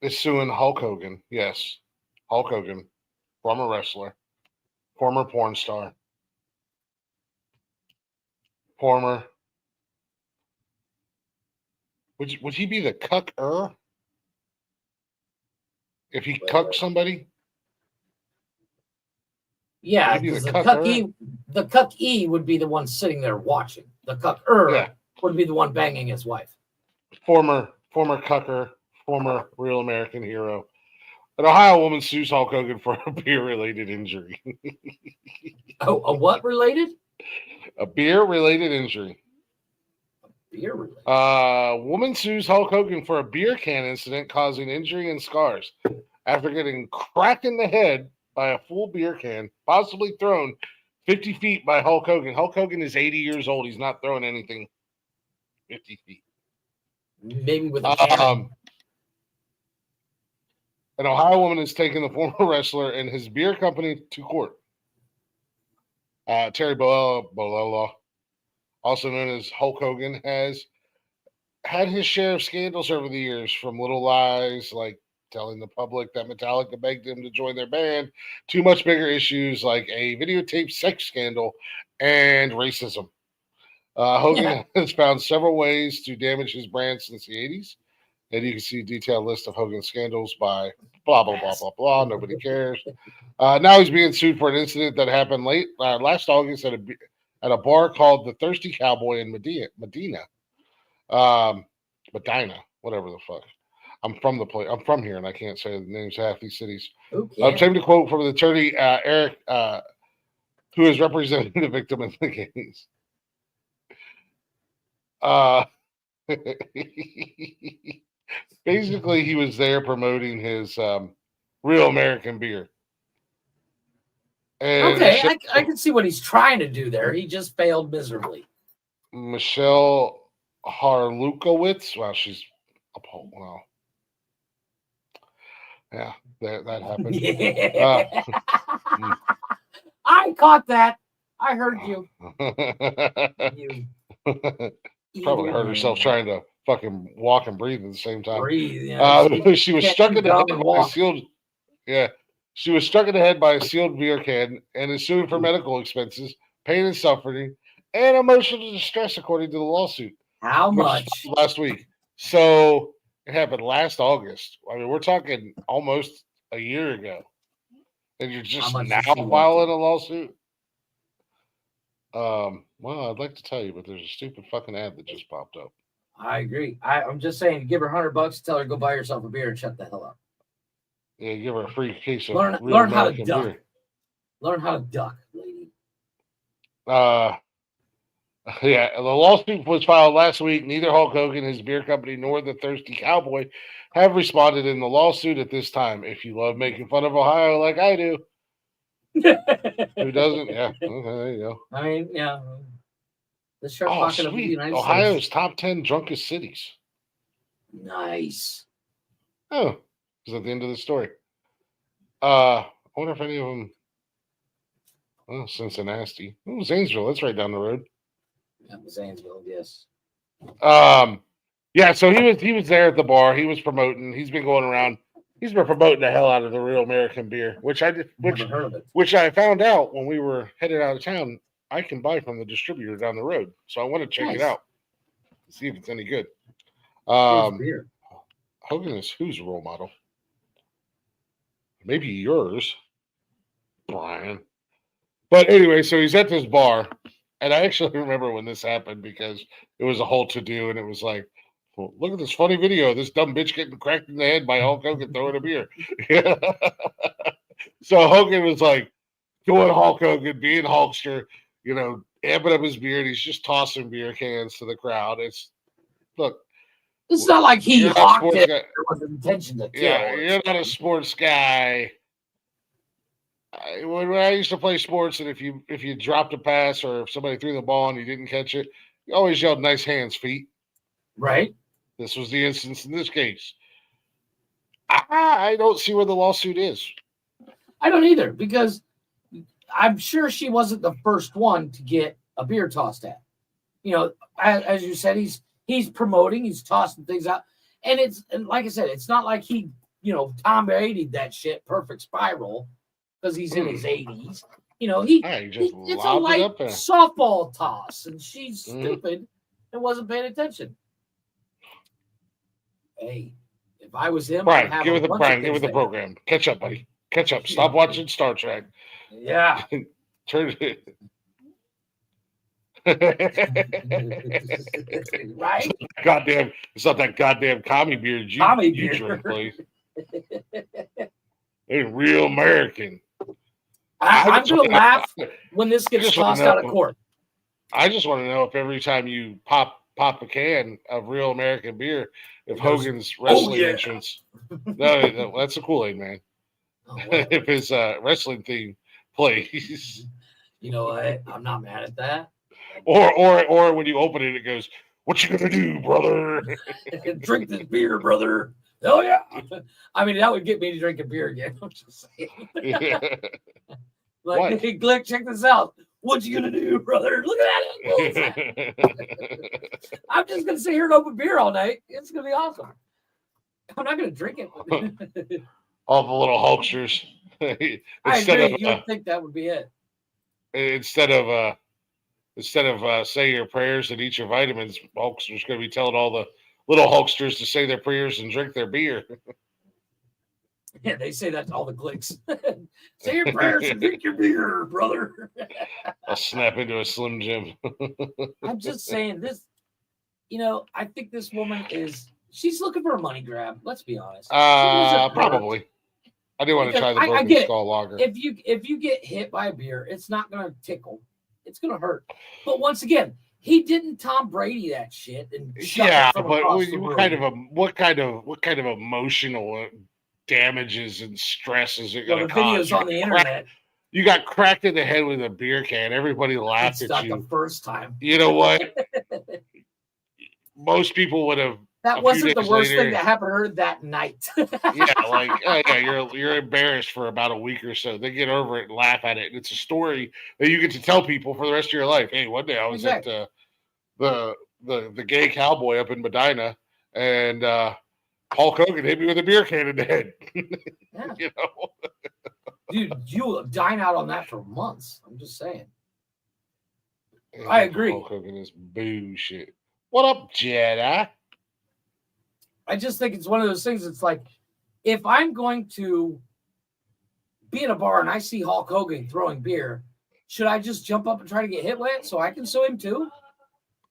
A: is suing Hulk Hogan. Yes, Hulk Hogan, former wrestler, former porn star, former. Would he be the cucker if he cucked somebody?
C: Yeah, because the cuck-e would be the one sitting there watching. The cucker would be the one banging his wife. Former
A: cucker, former real American hero. An Ohio woman sues Hulk Hogan for a beer-related injury.
C: Oh, a what related?
A: A beer-related injury.
C: Beer-related.
A: Woman sues Hulk Hogan for a beer can incident causing injury and scars after getting cracked in the head by a full beer can, possibly thrown 50 feet by Hulk Hogan. Hulk Hogan is 80 years old. He's not throwing anything 50 feet.
C: Maybe with a can.
A: An Ohio woman has taken the former wrestler and his beer company to court. Terry Bollea, also known as Hulk Hogan, has had his share of scandals over the years, from little lies like telling the public that Metallica begged him to join their band, to much bigger issues like a videotaped sex scandal and racism. Hogan has found several ways to damage his brand since the 80s. And you can see a detailed list of Hogan's scandals by blah, blah, blah, blah, blah. Nobody cares. Now he's being sued for an incident that happened last August at a bar called the Thirsty Cowboy in Medina. Medina, whatever the fuck. I'm from the place. I'm from here, and I can't say the names of half these cities. Taking a quote from the attorney Eric, who is representing the victim in the case. Basically, he was there promoting his Real American Beer. And
C: Okay, I can see what he's trying to do there. He just failed miserably.
A: Michelle Harlukowitz. Wow, she's wow. Yeah, that happened.
C: Yeah. I caught that. I heard you. You
A: Probably hurt herself trying to fucking walk and breathe at the same time. She was struck in the head by a sealed. Yeah, she was struck in the head by a sealed beer can and is suing for medical expenses, pain and suffering, and emotional distress, according to the lawsuit.
C: How much?
A: Last week. So it happened last August. I mean, we're talking almost a year ago, and you're just now filing a lawsuit. Well, I'd like to tell you, but there's a stupid fucking ad that just popped up.
C: I agree. I'm just saying, give her $100, tell her to go buy herself a beer and shut the hell up.
A: Yeah, give her a free case of
C: learn how to duck. Beer. Learn how to duck, lady.
A: Yeah, the lawsuit was filed last week. Neither Hulk Hogan, his beer company, nor the Thirsty Cowboy have responded in the lawsuit at this time. If you love making fun of Ohio like I do, who doesn't? Yeah, okay, there you go.
C: I mean, yeah. The shirt
A: oh,
C: pocket of the
A: sweet.
C: United
A: Ohio's
C: States.
A: top 10 drunkest cities.
C: Nice.
A: Oh, is at the end of the story. I wonder if any of them. Oh, Cincinnati. Oh, Zanesville. That's right down the road.
C: Yeah, Zanesville, yes.
A: Yeah, so he was there at the bar. He was promoting. He's been going around. He's been promoting the hell out of the Real American Beer, which I found out when we were headed out of town. I can buy from the distributor down the road, so I want to check it out, see if it's any good. Hogan is whose role model? Maybe yours, Brian. But anyway, so he's at this bar, and I actually remember when this happened because it was a whole to-do, and it was like, well, look at this funny video of this dumb bitch getting cracked in the head by Hulk Hogan throwing a beer. So Hogan was like doing Hulk Hogan, being Hulkster, you know, amping up his beer, and he's just tossing beer cans to the crowd. It's
C: not like he hawked it. There was an intention to kill.
A: Yeah, you're not a sports guy. When I used to play sports, and if you dropped a pass or if somebody threw the ball and you didn't catch it, you always yelled "nice hands, feet."
C: Right.
A: This was the instance in this case. I don't see where the lawsuit is.
C: I don't either, because I'm sure she wasn't the first one to get a beer tossed at. You know, as you said, he's promoting, he's tossing things out, and like I said, it's not like he, you know, Tom Brady'd that shit perfect spiral because he's in his 80s. You know, it's a light softball toss, and she's stupid and wasn't paying attention. Hey, if I was him,
A: Brian, get with the program. Catch up, buddy. Catch up. Stop watching Star Trek.
C: Yeah.
A: Turn it.
C: Right?
A: Goddamn, it's not that goddamn commie beer you drink, please. They're Real American.
C: I'm going to laugh when this gets tossed out of court.
A: I just want to know if every time you pop a can of Real American Beer, if Hogan's wrestling entrance, no, that's a Kool-Aid man. Oh, wow. If his wrestling theme plays,
C: you know what? I'm not mad at that.
A: Or when you open it, it goes, "What you gonna do, brother?"
C: Drink this beer, brother. Oh yeah. I mean, that would get me to drink a beer again. I'm just saying. Yeah. Like, hey, Glick, check this out. What you gonna do, brother? Look at it. I'm just gonna sit here and open beer all night. It's gonna be awesome. I'm not going to drink it.
A: All the little Hulksters.
C: I
A: instead
C: agree.
A: of
C: You would think that would be it.
A: instead of say your prayers and eat your vitamins, Hulkster's going to be telling all the little Hulksters to say their prayers and drink their beer.
C: Yeah, they say that to all the Glicks. Say your prayers and drink your beer, brother.
A: I'll snap into a Slim Jim.
C: I'm just saying this. I think this woman she's looking for a money grab. Let's be honest. She wasn't hurt.
A: Probably. I do want to try the
C: I
A: Broken
C: get it.
A: Skull Lager.
C: If you get hit by a beer, it's not going to tickle. It's going to hurt. But once again, he didn't Tom Brady that shit and
A: Yeah, but what kind of emotional damages and stresses are going to cause?
C: The videos on the internet.
A: You got cracked in the head with a beer can. Everybody laughed
C: It's
A: at
C: not the first time.
A: You know what? Most people would have.
C: That wasn't the worst thing that happened to her that night.
A: You're embarrassed for about a week or so. They get over it and laugh at it. And it's a story that you get to tell people for the rest of your life. Hey, one day I was at the gay cowboy up in Medina, and Hulk Hogan hit me with a beer can in the head.
C: Yeah. Dude, you will dine out on that for months. I'm just saying.
A: And
C: I agree.
A: Hulk Hogan is bullshit. What up, Jedi?
C: I just think it's one of those things. It's like, if I'm going to be in a bar and I see Hulk Hogan throwing beer, should I just jump up and try to get hit with it so I can sue him too?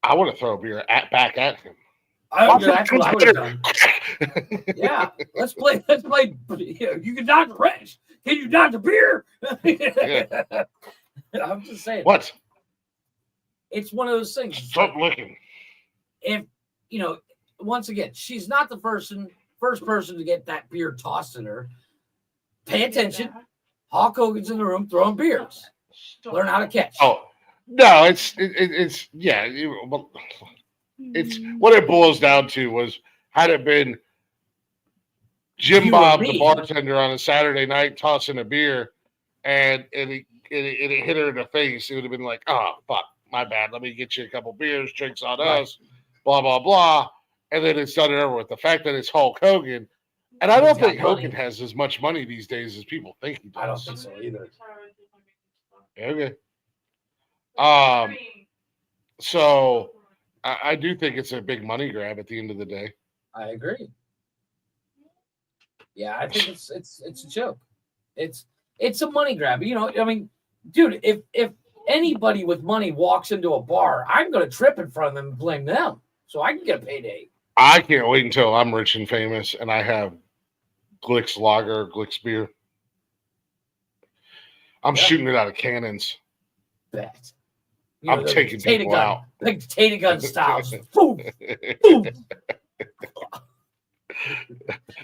A: I want to throw a beer back at him.
C: That's what I would have done. Yeah, let's play. You can dodge the wrench. Can you dodge the beer?
A: Yeah.
C: I'm just saying.
A: What?
C: It's one of those things.
A: Stop licking.
C: If once again, she's not the first person to get that beer tossed at her. Pay attention. Hulk Hogan's in the room throwing beers. Learn how to catch.
A: Oh no, it's what it boils down to was, had it been Jim Bob, the bartender, on a Saturday night tossing a beer, and it hit her in the face, it would have been like, oh fuck, my bad. Let me get you a couple beers, drinks on us, blah blah blah, and then it's done and over with. The fact that it's Hulk Hogan, and I don't think Hogan has as much money these days as people think he does.
C: I don't think so either.
A: Okay. So I do think it's a big money grab at the end of the day.
C: I agree. Yeah, I think it's a joke. It's a money grab. I mean, dude, if anybody with money walks into a bar, I'm going to trip in front of them and blame them so I can get a payday.
A: I can't wait until I'm rich and famous and I have Glick's Lager, Glick's beer. I'm shooting it out of cannons.
C: Bet.
A: I'm taking people out.
C: Like potato gun styles. Boom, boom.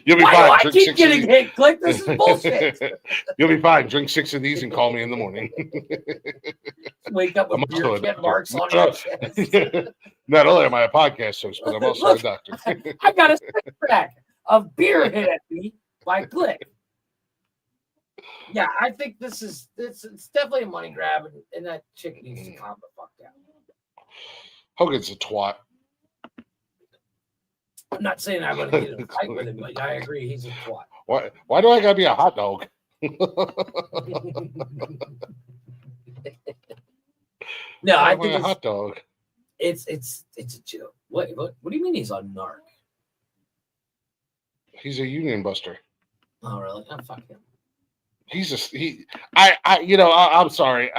A: You'll be
C: Why
A: fine.
C: do I keep getting hit, Glick? This is bullshit.
A: You'll be fine. Drink 6 of these and call me in the morning.
C: Wake up with beer kit marks on your chest.
A: Not only am I a podcast host, but I'm also a doctor.
C: I got a 6-pack of beer hit at me by Glick. Yeah, I think it's definitely a money grab, and that chick needs to calm the fuck down.
A: Hogan's a twat.
C: I'm not saying I'm going to get in a fight with him, but I agree he's a twat.
A: Why do I gotta be a hot dog?
C: No, I think
A: a hot dog.
C: It's a joke. What do you mean he's a narc?
A: He's a union buster.
C: Oh really? Oh, fuck him.
A: I'm sorry.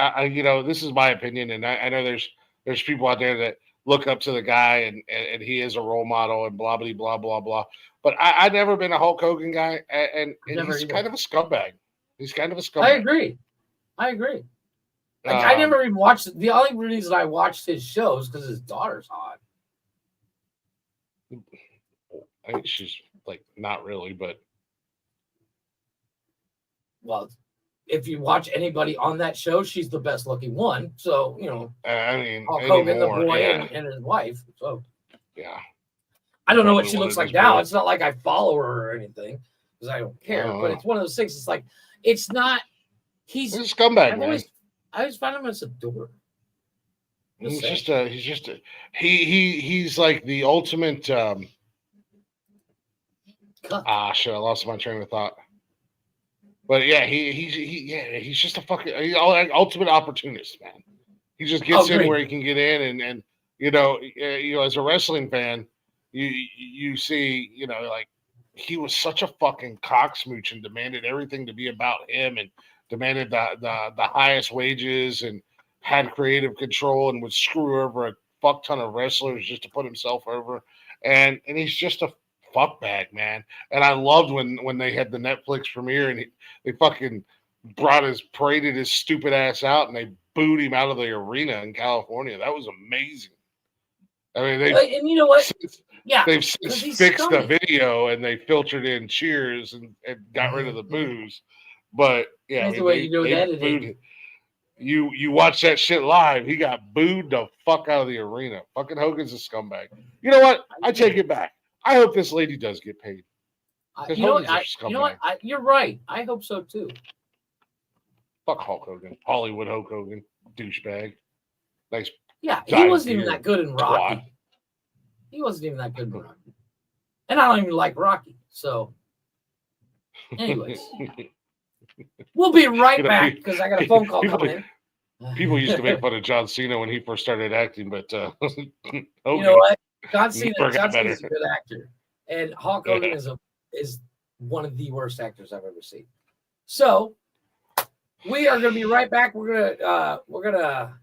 A: This is my opinion, and I know there's people out there that look up to the guy and he is a role model and blah blah blah blah blah. But I've never been a Hulk Hogan guy, and he's kind of a scumbag. He's kind of a scumbag.
C: I agree. Like, I never even watched it. The only reason I watched his shows because his daughter's hot.
A: I think she's like not really, but
C: well, if you watch anybody on that show, she's the best looking one. So
A: I mean,
C: Hulk Hogan, the boy, and his wife. So
A: yeah,
C: I don't know what she looks like now. It's not like I follow her or anything because I don't care. But it's one of those things. It's like it's not. He's
A: a scumbag, man.
C: I always find him as a dork.
A: He's like the ultimate. Shit, I lost my train of thought. But yeah, he's just a fucking ultimate opportunist, man. He just gets in where he can get in, and you know, as a wrestling fan, you see, you know, like he was such a fucking cocksmooch and demanded everything to be about him, and demanded the highest wages, and had creative control, and would screw over a fuck ton of wrestlers just to put himself over, and he's just a fuckbag, man. And I loved when they had the Netflix premiere, and they fucking paraded his stupid ass out, and they booed him out of the arena in California. That was amazing. I mean,
C: and you know what?
A: They've since fixed the video, and they filtered in cheers and got rid of the boos. But yeah,
C: that's the way you do that.
A: Booed. You watch that shit live. He got booed the fuck out of the arena. Fucking Hogan's a scumbag. You know what? I take it back. I hope this lady does get paid.
C: You know what? You're right. I hope so too.
A: Fuck Hulk Hogan. Hollywood Hulk Hogan. Douchebag. Nice.
C: Yeah, he wasn't even that good in Rocky. Twat. He wasn't even that good in Rocky. And I don't even like Rocky. So, anyways. We'll be right back because I got a phone call coming in.
A: People used to make fun of John Cena when he first started acting, but
C: Hogan, you know what? John Cena's a good actor. And Hulk Hogan is one of the worst actors I've ever seen. So we are going to be right back. We're gonna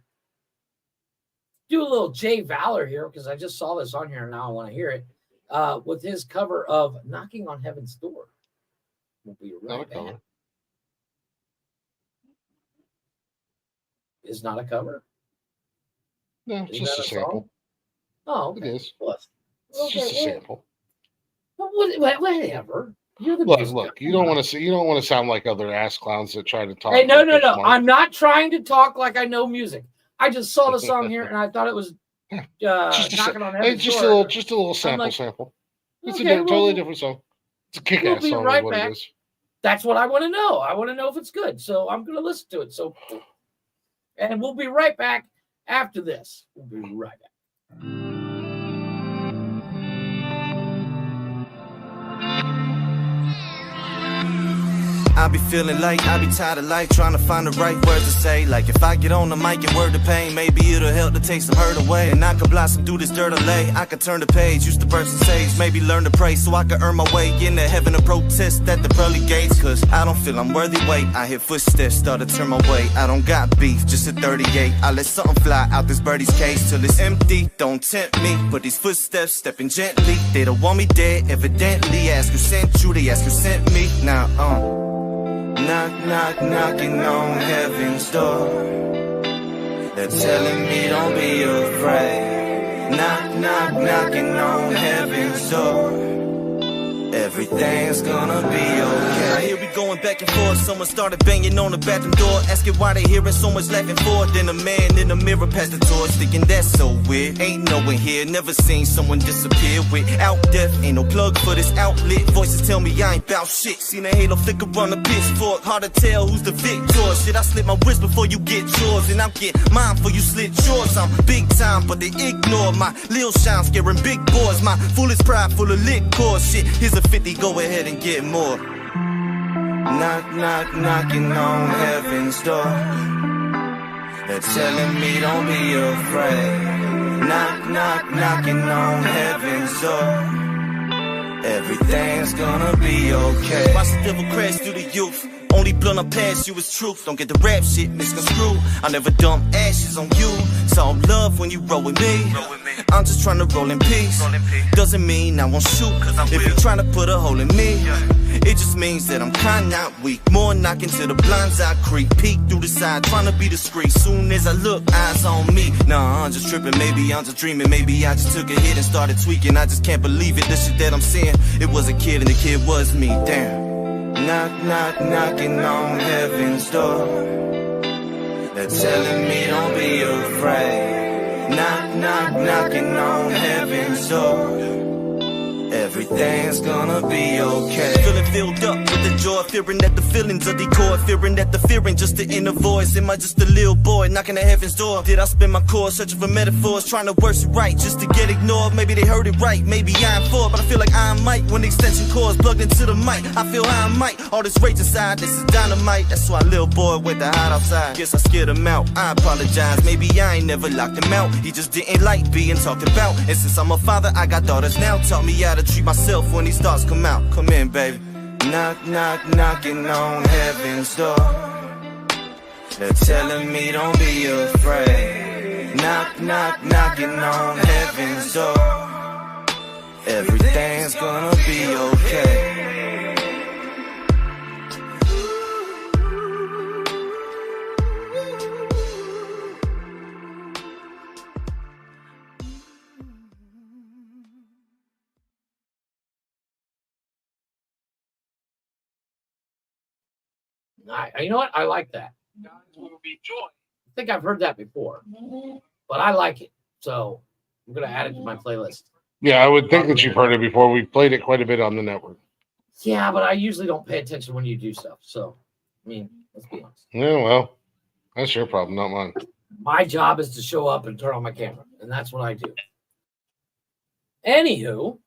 C: do a little Jay Valor here because I just saw this on here and now I want to hear it with his cover of "Knocking on Heaven's Door." We'll be right back. Is not a cover.
A: No, it's just a sample.
C: Oh, okay.
A: It is.
C: It's
A: just a sample.
C: Whatever. You're the
A: look. You don't want to sound like other ass clowns that try to talk.
C: Hey, no. I'm not trying to talk like I know music. I just saw the song here and I thought it was knocking on heaven's door.
A: Just a little sample. It's a totally different song. It's a kick-ass song.
C: Right
A: is what
C: back.
A: It is.
C: That's what I want to know. I want to know if it's good. So I'm going to listen to it. And we'll be right back after this. We'll be right back.
E: I be feeling like I be tired of life, trying to find the right words to say. Like if I get on the mic and word the pain, maybe it'll help to take some hurt away. And I could blossom through this dirt or lay. I could turn the page, use the verse and sage, maybe learn to pray so I could earn my way into heaven and protest at the pearly gates. Cause I don't feel I'm worthy, wait, I hear footsteps start to turn my way. I don't got beef, just a 38. I let something fly out this birdie's cage till it's empty. Don't tempt me, but these footsteps stepping gently. They don't want me dead, evidently. Ask who sent you, they ask who sent me. Now, knock, knock, knocking on heaven's door. They're telling me don't be afraid. Knock, knock, knocking on heaven's door. Everything's gonna be okay. I hear we going back and forth. Someone started banging on the bathroom door, asking why they hearing so much laughing for. Then a man in the mirror passed the torch, thinking that's so weird. Ain't no one here, never seen someone disappear without death. Ain't no plug for this outlet. Voices tell me I ain't bout shit. Seen a halo flicker on the pitchfork. Hard to tell who's the victor. Shit, I slit my wrist before you get yours, and I'll get mine before you slit yours. I'm big time, but they ignore my lil shine, scaring big boys. My foolish pride full of liquor. Shit, here's a 50, go ahead and get more. Knock, knock, knocking on heaven's door. They're telling me don't be afraid. Knock, knock, knocking on heaven's door. Everything's gonna be okay. Watch the devil crash through the youth. Only blunt I pass you is truth. Don't get the rap shit misconstrued. I never dump ashes on you. It's all love when you roll with me. I'm just trying to roll in peace. Doesn't mean I won't shoot. If you're trying to put a hole in me, it just means that I'm kinda not weak. More knocking to the blinds I creep. Peek through the side, trying to be discreet. Soon as I look, eyes on me. Nah, I'm just tripping, maybe I'm just dreaming. Maybe I just took a hit and started tweaking. I just can't believe it, the shit that I'm seeing. It was a kid and the kid was me, damn. Knock, knock, knocking on heaven's door. They're telling me don't be afraid. Knock, knock, knocking on heaven's door. Everything's gonna be okay. Feeling filled up with the joy fearing that the feelings are decoy, fearing that the fear ain't just the inner voice. Am I just a little boy knocking at heaven's door? Did I spend my core searching for metaphors, trying to worse it right just to get ignored? Maybe they heard it right, maybe I'm for, but I feel like I'm Mike when the extension cord's plugged into the mic. I feel I'm Mike, all this rage inside, this is dynamite. That's why little boy went to hide outside. Guess I scared him out, I apologize. Maybe I ain't never locked him out, he just didn't like being talked about. And since I'm a father, I got daughters now. Taught me how to treat myself when these thoughts come out. Come in, baby. Knock, knock, knocking on heaven's door. They're telling me don't be afraid. Knock, knock, knocking on heaven's door. Everything's gonna be okay.
C: You know what? I like that. I think I've heard that before, but I like it. So I'm going to add it to my playlist.
A: Yeah, I would think that you've heard it before. We've played it quite a bit on the network.
C: Yeah, but I usually don't pay attention when you do stuff. So, I mean, let's be honest.
A: Yeah, well, that's your problem, not mine.
C: My job is to show up and turn on my camera, and that's what I do. Anywho,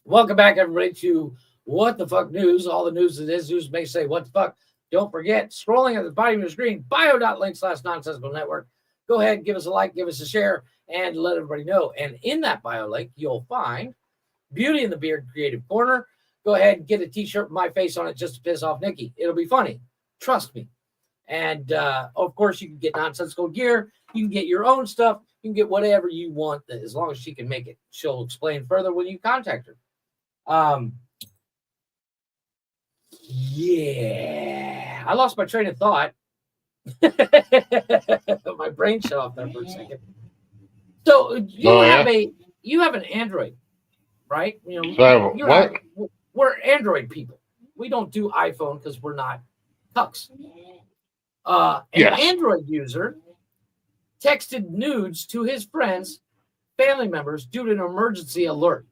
C: welcome back, everybody, to What the Fuck News. All the news that is news may say what the fuck. Don't forget, scrolling at the bottom of your screen, bio.link/nonsensical network. Go ahead, give us a like, give us a share, and let everybody know. And in that bio link, you'll find Beauty in the Beard Creative Corner. Go ahead and get a t-shirt with my face on it just to piss off Nikki. It'll be funny. Trust me. And, of course, you can get nonsensical gear. You can get your own stuff. You can get whatever you want as long as she can make it. She'll explain further when you contact her. Yeah, I lost my train of thought. My brain shut off there for a second. So you have an Android, right? You know, we're Android people. We don't do iPhone because we're not cucks. An Android user texted nudes to his friends, family members due to an emergency alert.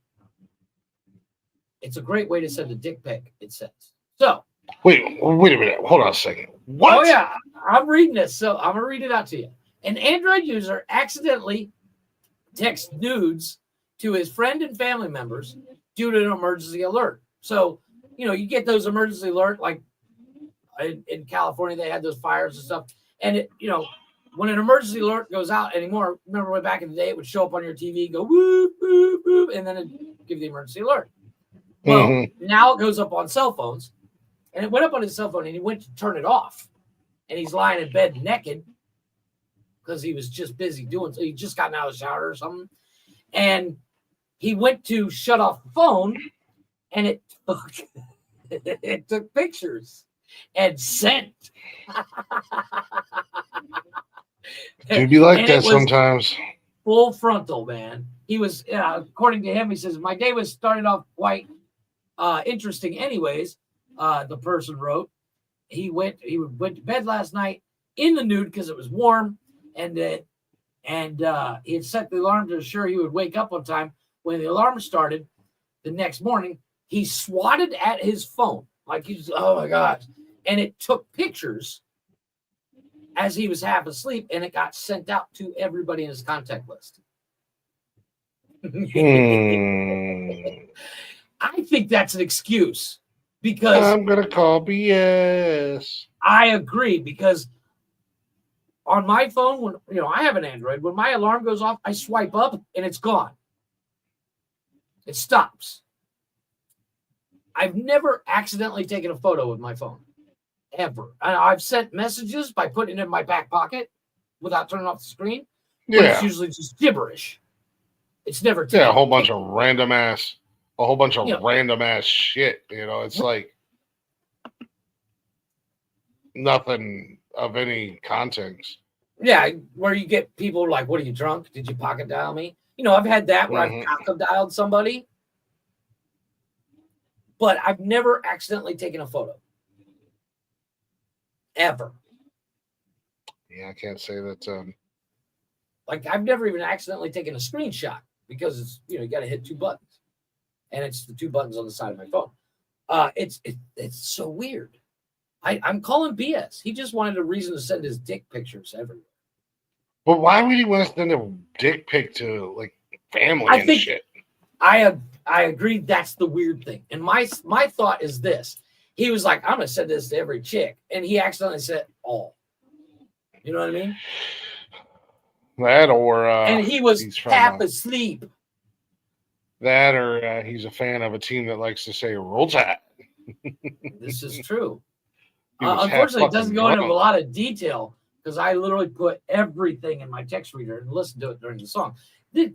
C: It's a great way to send a dick pic, it says. So
A: wait a minute. Hold on a second. What?
C: Oh yeah, I'm reading this, so I'm gonna read it out to you. An Android user accidentally texts nudes to his friend and family members due to an emergency alert. So, you know, you get those emergency alert, like in California, they had those fires and stuff. And it, you know, when an emergency alert goes out anymore, remember way back in the day, it would show up on your TV, go whoop, whoop, whoop, and then it'd give you the emergency alert. Well, now it goes up on cell phones. And it went up on his cell phone, and he went to turn it off. And he's lying in bed naked because he was just busy doing so. He just gotten out of the shower or something. And he went to shut off the phone, and it took pictures and sent.
A: It'd be like that sometimes.
C: Full frontal, man. He was, according to him, he says, my day was started off quite interesting anyways. The person wrote, he went to bed last night in the nude because it was warm, and he had set the alarm to ensure he would wake up on time. When the alarm started the next morning, he swatted at his phone like he's, oh my gosh, and it took pictures as he was half asleep, and it got sent out to everybody in his contact list. I think that's an excuse. Because
A: I'm going to call BS.
C: I agree, because on my phone, when you know I have an Android, when my alarm goes off, I swipe up and it's gone. It stops. I've never accidentally taken a photo with my phone, ever. And I've sent messages by putting it in my back pocket without turning off the screen. But it's usually just gibberish. It's never
A: a whole bunch of random ass shit. You know, it's like nothing of any context.
C: Yeah, where you get people like, what are you, drunk? Did you pocket dial me? You know, I've had that where I've pocket dialed somebody, but I've never accidentally taken a photo. Ever.
A: Yeah, I can't say that.
C: Like, I've never even accidentally taken a screenshot because it's, you know, you got to hit two buttons. And it's the two buttons on the side of my phone. It's so weird. I'm calling BS. He just wanted a reason to send his dick pictures everywhere.
A: But why would he want to send a dick pic to like family and shit?
C: I agree. That's the weird thing. And my thought is this: he was like, "I'm gonna send this to every chick," and he accidentally said all. You know what I mean?
A: That or
C: and he was half asleep.
A: That or he's a fan of a team that likes to say "Roll Tide."
C: This is true. Unfortunately, it doesn't go into a lot of detail because I literally put everything in my text reader and listened to it during the song. It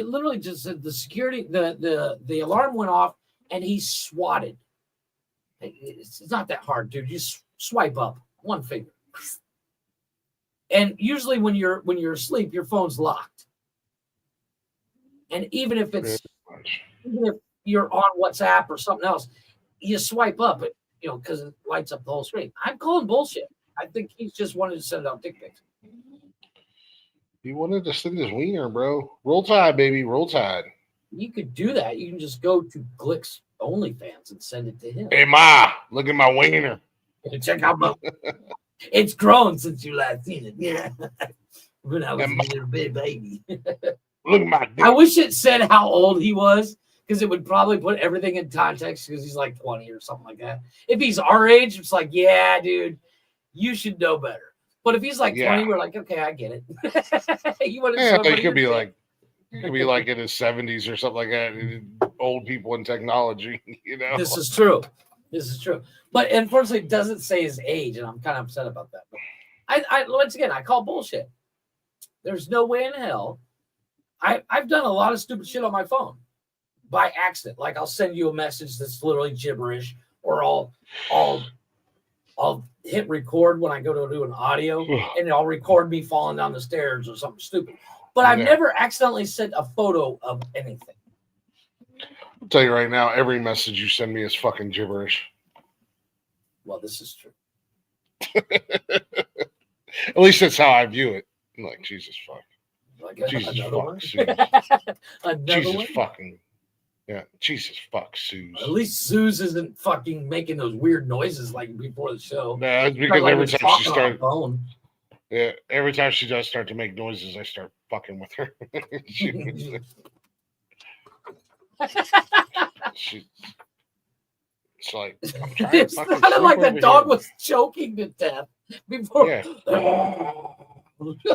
C: literally just said the security, the alarm went off and he swatted. It's not that hard, dude. You swipe up one finger. And usually when you're asleep, your phone's locked. And even if you're on WhatsApp or something else, you swipe up it, because it lights up the whole screen. I'm calling bullshit. I think he's just wanted to send out dick pics.
A: He wanted to send his wiener, bro. Roll Tide, baby. Roll Tide.
C: You could do that. You can just go to Glick's OnlyFans and send it to him.
A: Hey, Ma, look at my wiener.
C: Check out my... It's grown since you last seen it. Yeah. When I was a little baby.
A: Look at my dick.
C: I wish it said how old he was, because it would probably put everything in context, because he's like 20 or something like that. If he's our age, it's like, yeah, dude, you should know better. But if he's like 20, we're like, okay, I get it. You want to
A: he could be like in his 70s or something like that. Old people in technology,
C: This is true. But unfortunately, it doesn't say his age, and I'm kind of upset about that. But I once again, I call bullshit. There's no way in hell. I've done a lot of stupid shit on my phone by accident. Like I'll send you a message that's literally gibberish, or I'll hit record when I go to do an audio, and I'll record me falling down the stairs or something stupid. But I've never accidentally sent a photo of anything.
A: I'll tell you right now, every message you send me is fucking gibberish.
C: Well, this is true.
A: At least that's how I view it. I'm like, Jesus fuck.
C: Like
A: Jesus fuck, Suze. Jesus fucking. Yeah, Jesus fuck, Suze.
C: At least Suze isn't fucking making those weird noises like before the show.
A: No, it's because every time she starts. Yeah, every time she does start to make noises, I start fucking with her. It's like I'm trying
C: it sounded like the dog was choking to death before.
A: Yeah.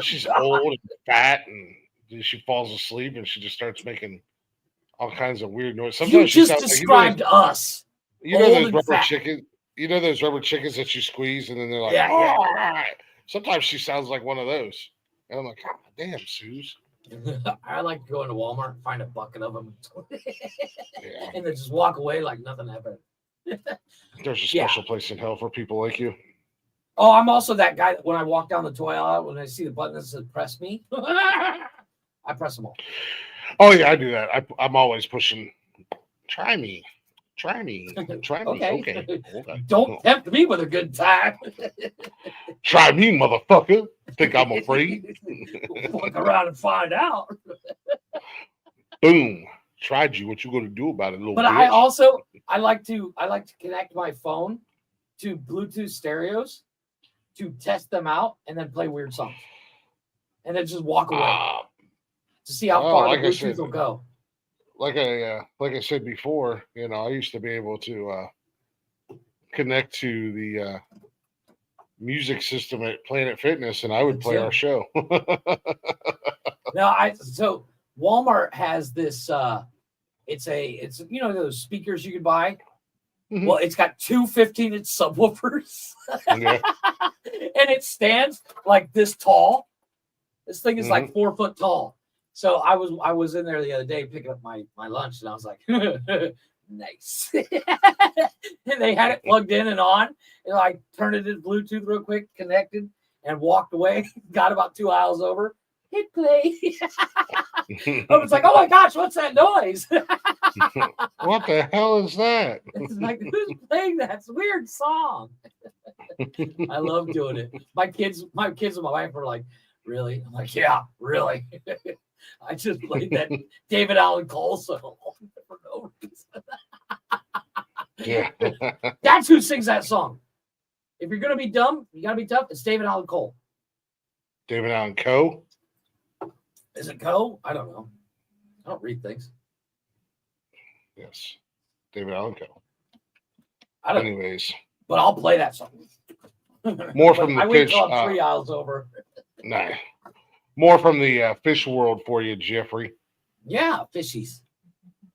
A: She's old and fat, and she falls asleep, and she just starts making all kinds of weird noises. Sometimes
C: you just described us.
A: You know those rubber chickens. You know those rubber chickens that you squeeze, and then they're like, yeah. Sometimes she sounds like one of those, and I'm like, God damn, Suze.
C: I like to go into Walmart and find a bucket of them, and then just walk away like nothing happened.
A: There's a special place in hell for people like you.
C: Oh, I'm also that guy that when I walk down the toy aisle, when I see the button that says "press me," I press them all.
A: Oh yeah, I do that. I'm always pushing. Try me. Okay.
C: Don't tempt me with a good time.
A: Try me, motherfucker. Think I'm afraid?
C: Walk around and find out.
A: Boom. Tried you. What you gonna do about it, little
C: But
A: bitch?
C: I like to connect my phone to Bluetooth stereos to test them out and then play weird songs. And then just walk away to see how far the Bluetooth will go.
A: Like I said before, I used to be able to connect to the music system at Planet Fitness, and I would play our show.
C: So Walmart has this. It's those speakers you could buy. Mm-hmm. Well, it's got two 15-inch subwoofers, and it stands like this tall. This thing is like 4 foot tall. So I was in there the other day picking up my lunch, and I was like, nice. And they had it plugged in and on, and I turned it into Bluetooth real quick, connected, and walked away. Got about 2 aisles over, hit play. I was like, oh my gosh, what's that noise?
A: What the hell is that?
C: It's like, who's playing that? It's a weird song. I love doing it. My kids and my wife were like, really? I'm like, yeah, really. I just played that David Allen Cole song for no reason.
A: Yeah.
C: That's who sings that song. If you're gonna be dumb, you gotta be tough. It's David Allen Cole.
A: David Allen Coe.
C: Is it Cole? I don't know. I don't read things.
A: Yes. David Allen Coe.
C: I don't.
A: Anyways,
C: But I'll play that song.
A: more from the
C: I wait
A: fish.
C: till I'm 3 aisles over.
A: Nah. More from the fish world for you, Jeffrey.
C: Yeah, fishies.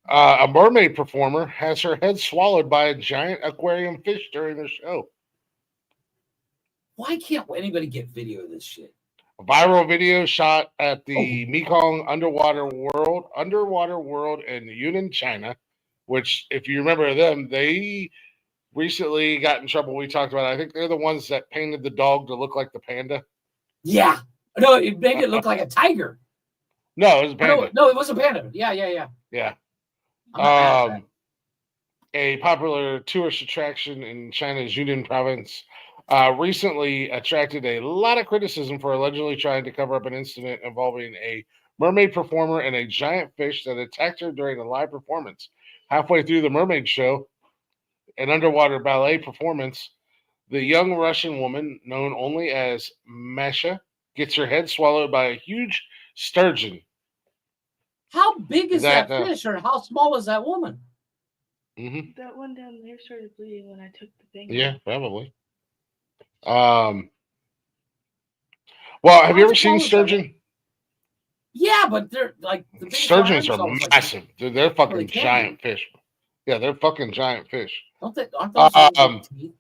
A: A mermaid performer has her head swallowed by a giant aquarium fish during the show.
C: Why can't anybody get video of this shit?
A: A viral video shot at the Mekong Underwater World in Yunnan, China, which, if you remember them, they recently got in trouble. We talked about it. I think they're the ones that painted the dog to look like the panda.
C: Yeah. No, it made it look like a tiger.
A: No, it was a panda.
C: No, it was a panda. Yeah.
A: Yeah.
C: I'm not mad at that.
A: A popular tourist attraction in China's Yunnan province recently attracted a lot of criticism for allegedly trying to cover up an incident involving a mermaid performer and a giant fish that attacked her during a live performance. Halfway through the mermaid show, an underwater ballet performance, the young Russian woman, known only as Masha, gets her head swallowed by a huge sturgeon.
C: How big is that
A: That,
C: fish, or how small was that woman?
A: Mm-hmm.
F: That one down there started bleeding when I took the thing.
A: Yeah, probably. Well, have you
C: How
A: ever
C: small
A: seen
C: is that
A: sturgeon?
C: Yeah, but they're like the biggest
A: Sturgeons
C: arms,
A: are
C: almost like-
A: massive. They're fucking
C: they can
A: giant fish. Yeah, they're fucking giant fish.
C: Aren't those little teeth?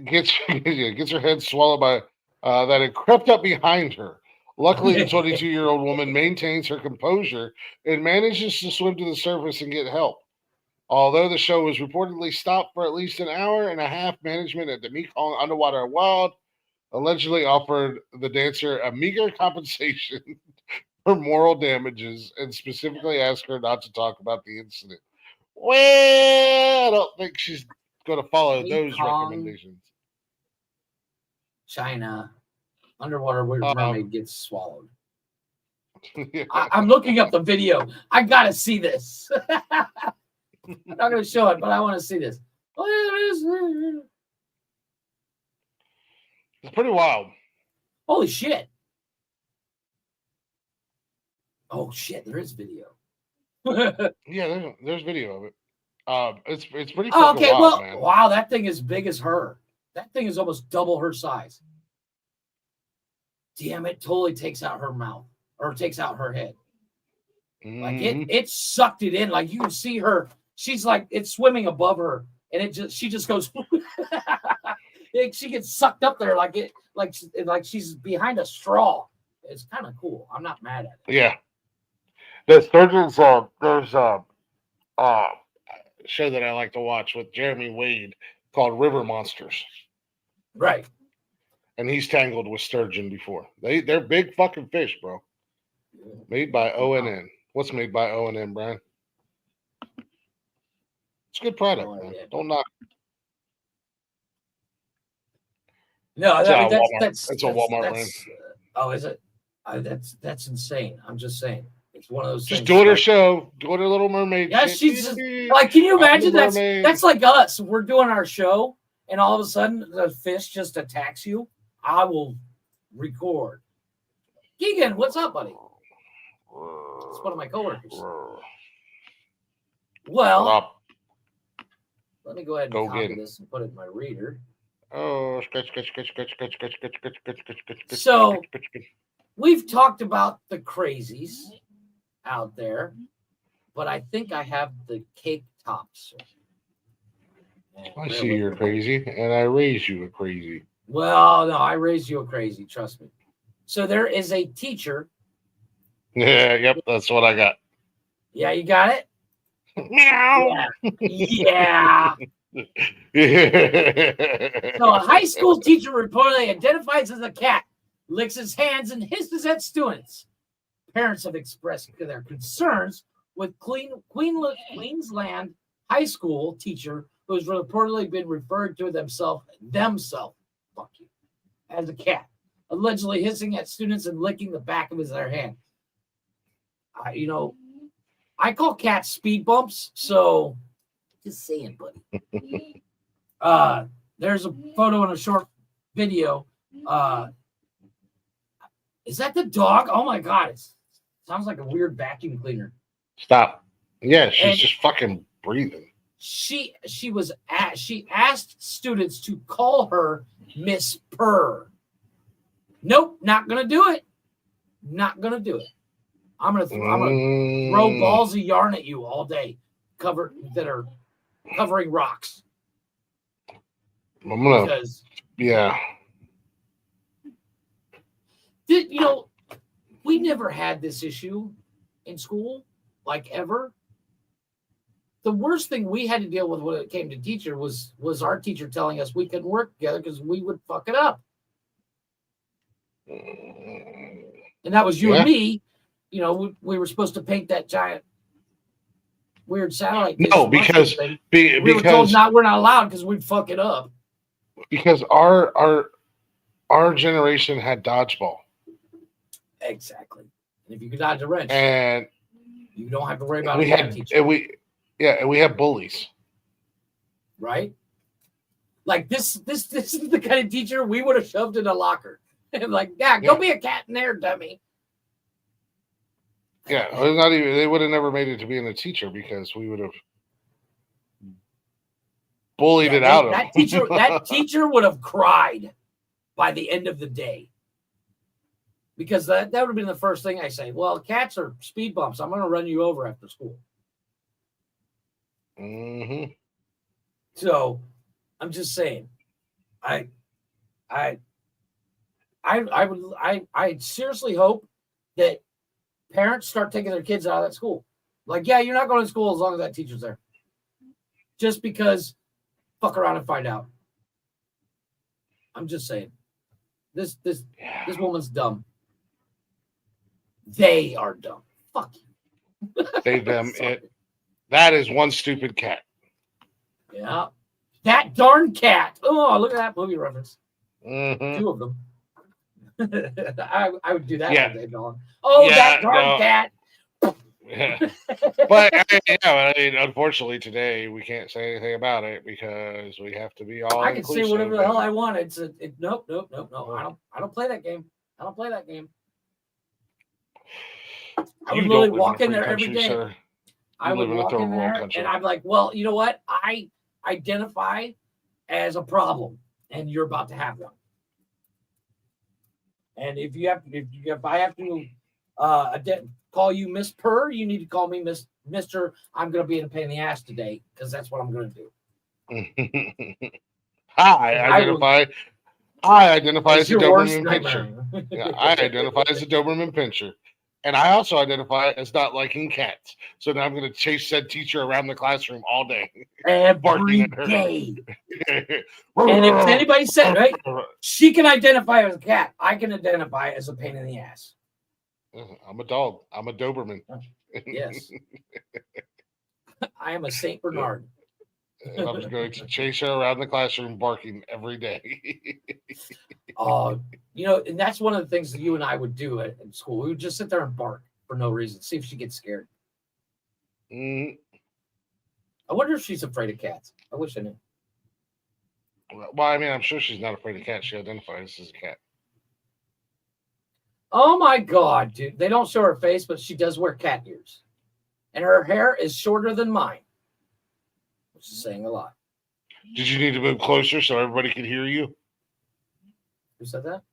A: Gets her head swallowed by that had crept up behind her. Luckily, the 22-year-old woman maintains her composure and manages to swim to the surface and get help. Although the show was reportedly stopped for at least an hour and a half, management at the Mekong Underwater World allegedly offered the dancer a meager compensation for moral damages and specifically asked her not to talk about the incident. Well, I don't think she's going to follow those
C: Mekong.
A: recommendations.
C: China, underwater mermaid gets swallowed.
A: Yeah.
C: I'm looking up the video. I gotta see this. I'm not gonna show it, but I want to see this.
A: It's pretty wild.
C: Holy shit! Oh shit! There is video.
A: Yeah, there's video of it. It's pretty
C: Oh,
A: fucking
C: okay,
A: wild,
C: well,
A: man.
C: wow, that thing is big as her. That thing is almost double her size. Damn, it totally takes out her mouth or takes out her head. Like it sucked it in. Like you can see her. She's like it's swimming above her, and she just goes. She gets sucked up there like she's behind a straw. It's kind of cool. I'm not mad at it.
A: Yeah. The sturgeons. There's a show that I like to watch with Jeremy Wade called River Monsters,
C: Right.
A: and he's tangled with sturgeon before. They're big fucking fish, bro. Made by ONN. What's made by ONN, Brian? It's a good product, man. Don't knock.
C: No,
A: It's
C: I mean,
A: Walmart.
C: that's
A: It's a Walmart brand.
C: Oh, is it? That's insane. I'm just saying. It's one of those
A: Just
C: things.
A: doing her
C: like-
A: show, doing her Little Mermaid.
C: Yeah,
A: shit.
C: she's just, like, can you imagine
A: I'm a mermaid.
C: that's like us. We're doing our show, and all of a sudden the fish just attacks you. I will record. Keegan, what's up, buddy? It's one of my coworkers. Well,
A: What up?
C: let me go ahead and
A: Go
C: copy
A: get it.
C: this and put it in my reader.
A: Oh, sketch.
C: So- We've talked about the crazies out there, but I think I have the cake tops.
A: I see you're crazy, and I raise you a crazy.
C: Well, no, I raised you a crazy, trust me. So there is a teacher.
A: Yeah, yep, that's what I got.
C: Yeah, you got it?
A: Meow.
C: Yeah. So a high school teacher reportedly identifies as a cat, licks his hands, and hisses at students. Parents have expressed their concerns with Queensland high school teacher who has reportedly been referred to themselves, fuck you, as a cat. allegedly hissing at students and licking the back of their hand. I call cats speed bumps, so just saying, buddy. There's a photo and a short video. Is that the dog? Oh my god, it sounds like a weird vacuum cleaner.
A: Stop. Yeah, she's
C: And-
A: just fucking breathing.
C: She asked students to call her Miss Purr. Nope, not gonna do it. Not gonna do it. I'm gonna throw balls of yarn at you all day, that are covering rocks.
A: I'm gonna.
C: Because
A: Yeah.
C: we never had this issue in school, like ever. The worst thing we had to deal with when it came to teacher was our teacher telling us we couldn't work together because we would fuck it up. And that was you and me. We were supposed to paint that giant weird satellite.
A: No, because
C: we were told we're not allowed because we'd fuck it up.
A: Because our generation had dodgeball.
C: Exactly. And if you could dodge a wrench,
A: And
C: you don't have to worry about
A: we
C: it.
A: had and we had bullies.
C: Right? Like this is the kind of teacher we would have shoved in a locker. And like, go be a cat in there, dummy.
A: Yeah, it was not even. They would have never made it to being a teacher because we would have bullied it out of them.
C: That teacher would have cried by the end of the day. Because that would have been the first thing I say. Well, cats are speed bumps. I'm going to run you over after school.
A: Mm-hmm.
C: So I'm just saying, I seriously hope that parents start taking their kids out of that school. Like, yeah, you're not going to school as long as that teacher's there. Just because, fuck around and find out. I'm just saying, this woman's dumb. They are dumb. Fuck you.
A: They them it. That is one stupid cat.
C: Yeah, that darn cat. Oh, look at that movie reference.
A: Mm-hmm.
C: 2 of them. I would do that
A: Yeah.
C: all day long. Oh,
A: Yeah,
C: that darn
A: no.
C: cat.
A: Yeah. But I mean, unfortunately, today we can't say anything about it because we have to be all.
C: I can say
A: inclusive.
C: whatever the hell I want. Nope. I don't play that game. I don't play that game. I would
A: You
C: literally
A: don't live in
C: walk
A: a
C: in there
A: free
C: every
A: country,
C: day.
A: sir.
C: I
A: You
C: would
A: live in a
C: walk
A: third
C: in
A: world
C: there
A: country.
C: and I'm like, well, you know what? I identify as a problem, and you're about to have one. And if I have to call you Miss Purr, you need to call me Mr. I'm going to be in a pain in the ass today because that's what I'm going to do.
A: I identify as a
C: your worst
A: Doberman
C: nightmare.
A: pincher. Yeah, I identify as a Doberman pincher. And I also identify as not liking cats. So now I'm going to chase said teacher around the classroom all day.
C: Every
A: Barking at her.
C: day. And if anybody said, right, she can identify as a cat. I can identify as a pain in the ass.
A: I'm a dog. I'm a Doberman.
C: Yes. I am a Saint Bernard.
A: And I'm going to chase her around the classroom barking every day.
C: And that's one of the things that you and I would do at school. We would just sit there and bark for no reason, see if she gets scared.
A: Mm.
C: I wonder if she's afraid of cats. I wish I knew.
A: Well, I mean, I'm sure she's not afraid of cats. She identifies as a cat.
C: Oh my God, dude. They don't show her face, but she does wear cat ears. And her hair is shorter than mine, which is saying a lot.
A: Did you need to move closer so everybody could hear you?
C: Who said that?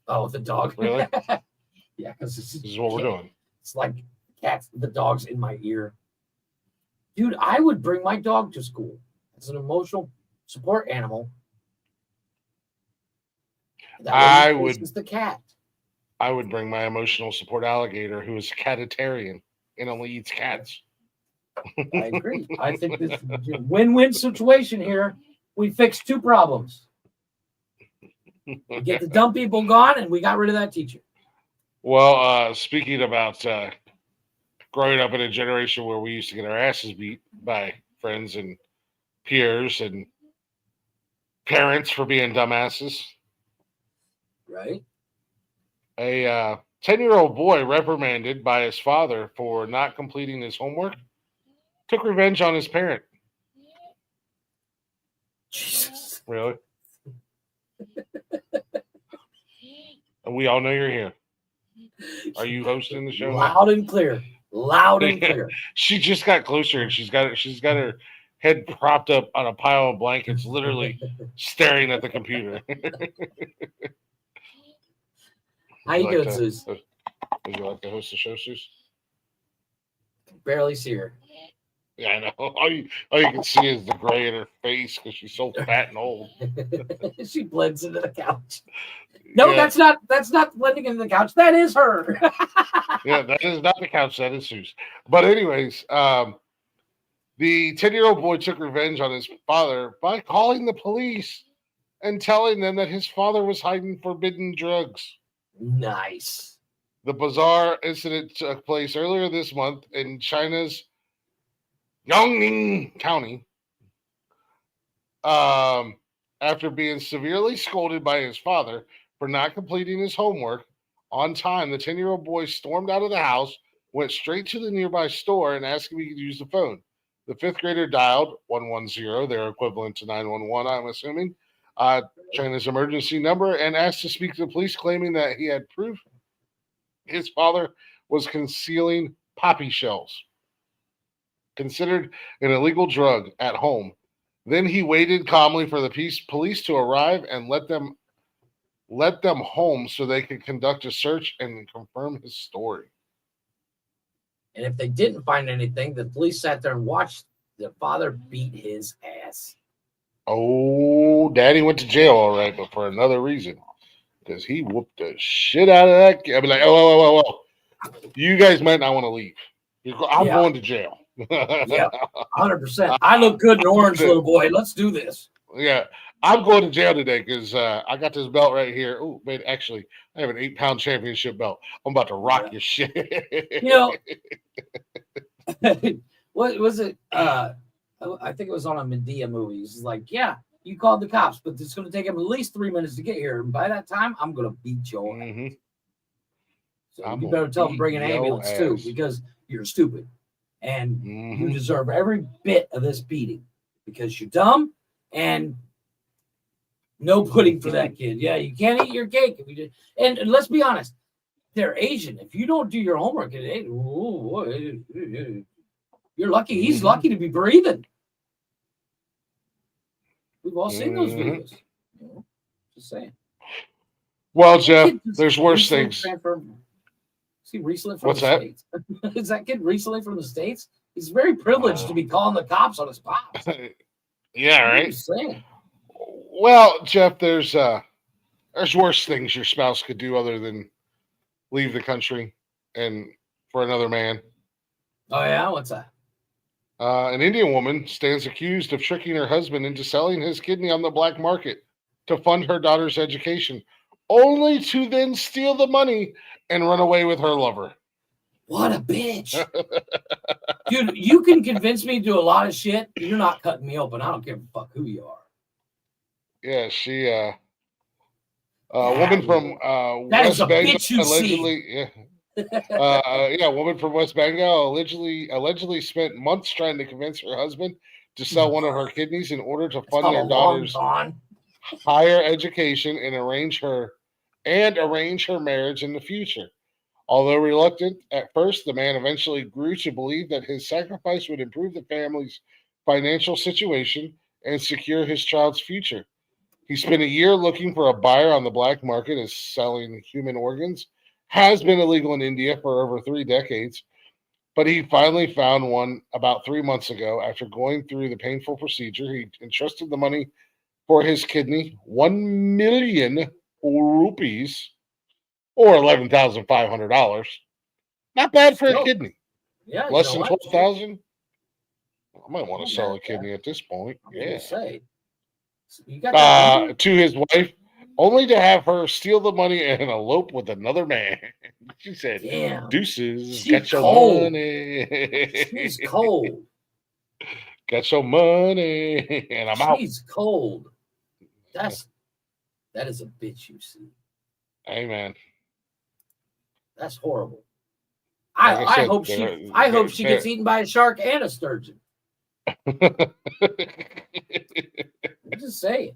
C: Oh, the dog.
A: Really?
C: Yeah, because
A: This is what we're doing.
C: It's like the dog's in my ear. Dude, I would bring my dog to school as an emotional support animal.
A: I would.
C: It's the cat.
A: I would bring my emotional support alligator, who is catitarian and only eats cats.
C: I agree. I think this is a win-win situation here. We fixed 2 problems. We get the dumb people gone, and we got rid of that teacher.
A: Well, speaking about growing up in a generation where we used to get our asses beat by friends and peers and parents for being dumbasses.
C: Right.
A: A 10-year-old boy reprimanded by his father for not completing his homework took revenge on his parent.
C: Jesus.
A: Really? And we all know you're here. Are you hosting the show?
C: Loud and clear. Loud and clear.
A: She just got closer and she's got her head propped up on a pile of blankets, literally staring at the computer.
C: How you doing, Zeus?
A: Would you like to host the show, Zeus?
C: Barely see her.
A: Yeah, I know. All you can see is the gray in her face because she's so fat and old.
C: She blends into the couch. No,
A: Yeah.
C: that's not blending into the couch. That is her.
A: Yeah, that is not the couch. That is Zeus. But anyways, the 10-year-old boy took revenge on his father by calling the police and telling them that his father was hiding forbidden drugs.
C: Nice.
A: The bizarre incident took place earlier this month in China's Yongning County. After being severely scolded by his father for not completing his homework on time, the 10-year-old boy stormed out of the house, went straight to the nearby store, and asked if he could use the phone. The fifth grader dialed 110, their equivalent to 911, I'm assuming, China's emergency number, and asked to speak to the police, claiming that he had proof his father was concealing poppy shells, considered an illegal drug, at home. Then he waited calmly for the police to arrive and let them home so they could conduct a search and confirm his story.
C: And if they didn't find anything, the police sat there and watched the father beat his ass.
A: Oh, Daddy went to jail, all right, but for another reason. Because he whooped the shit out of that kid. I'd be like, oh. You guys might not want to leave. I'm going to jail.
C: Yeah, 100%. I look good in orange, little boy. Let's do this.
A: Yeah, I'm going to jail today because I got this belt right here. Oh, man, actually, I have an 8-pound championship belt. I'm about to rock your shit.
C: What was it? I think it was on a Medea movie. It's like, yeah, you called the cops, but it's going to take them at least 3 minutes to get here. And by that time, I'm going to beat your ass.
A: Mm-hmm.
C: So you better tell them to bring an ambulance too, because you're stupid. And you deserve every bit of this beating because you're dumb and no pudding for that kid. Yeah, you can't eat your cake. If you did. And let's be honest, they're Asian. If you don't do your homework, you're lucky. He's lucky to be breathing. We've all seen those videos. Just saying.
A: Well, Jeff, there's worse things.
C: Is he recently from the States? Is that kid recently from the States? He's very privileged to be calling the cops on his pops.
A: Yeah, right. Well, Jeff, there's worse things your spouse could do other than leave the country and for another man.
C: Oh yeah, what's that?
A: An Indian woman stands accused of tricking her husband into selling his kidney on the black market to fund her daughter's education, only to then steal the money and run away with her lover.
C: What a bitch. Dude, you can convince me to do a lot of shit. You're not cutting me open. I don't give a fuck who you are.
A: Yeah, she a woman from West Bengal allegedly. Woman from West Bengal allegedly spent months trying to convince her husband to sell one of her kidneys in order to fund their daughter's higher education and arrange her marriage in the future. Although reluctant at first, the man eventually grew to believe that his sacrifice would improve the family's financial situation and secure his child's future. He spent a year looking for a buyer on the black market, as selling human organs has been illegal in India for over 3 decades. But he finally found one about 3 months ago. After going through the painful procedure, he entrusted the money for his kidney, 1 million rupees, or $11,500. Not bad for a kidney.
C: Yeah,
A: less than 12,000. I might want to sell a kidney at this point. Yeah.
C: You got that
A: to his wife, only to have her steal the money and elope with another man. She said,
C: damn.
A: Deuces,
C: She's
A: get your
C: cold.
A: money.
C: She's cold.
A: Get your money, and I'm out.
C: She's cold. That is a bitch, you see.
A: Hey, man.
C: That's horrible.
A: Like I
C: I
A: said,
C: hope she gets eaten by a shark and a sturgeon. I'm just saying.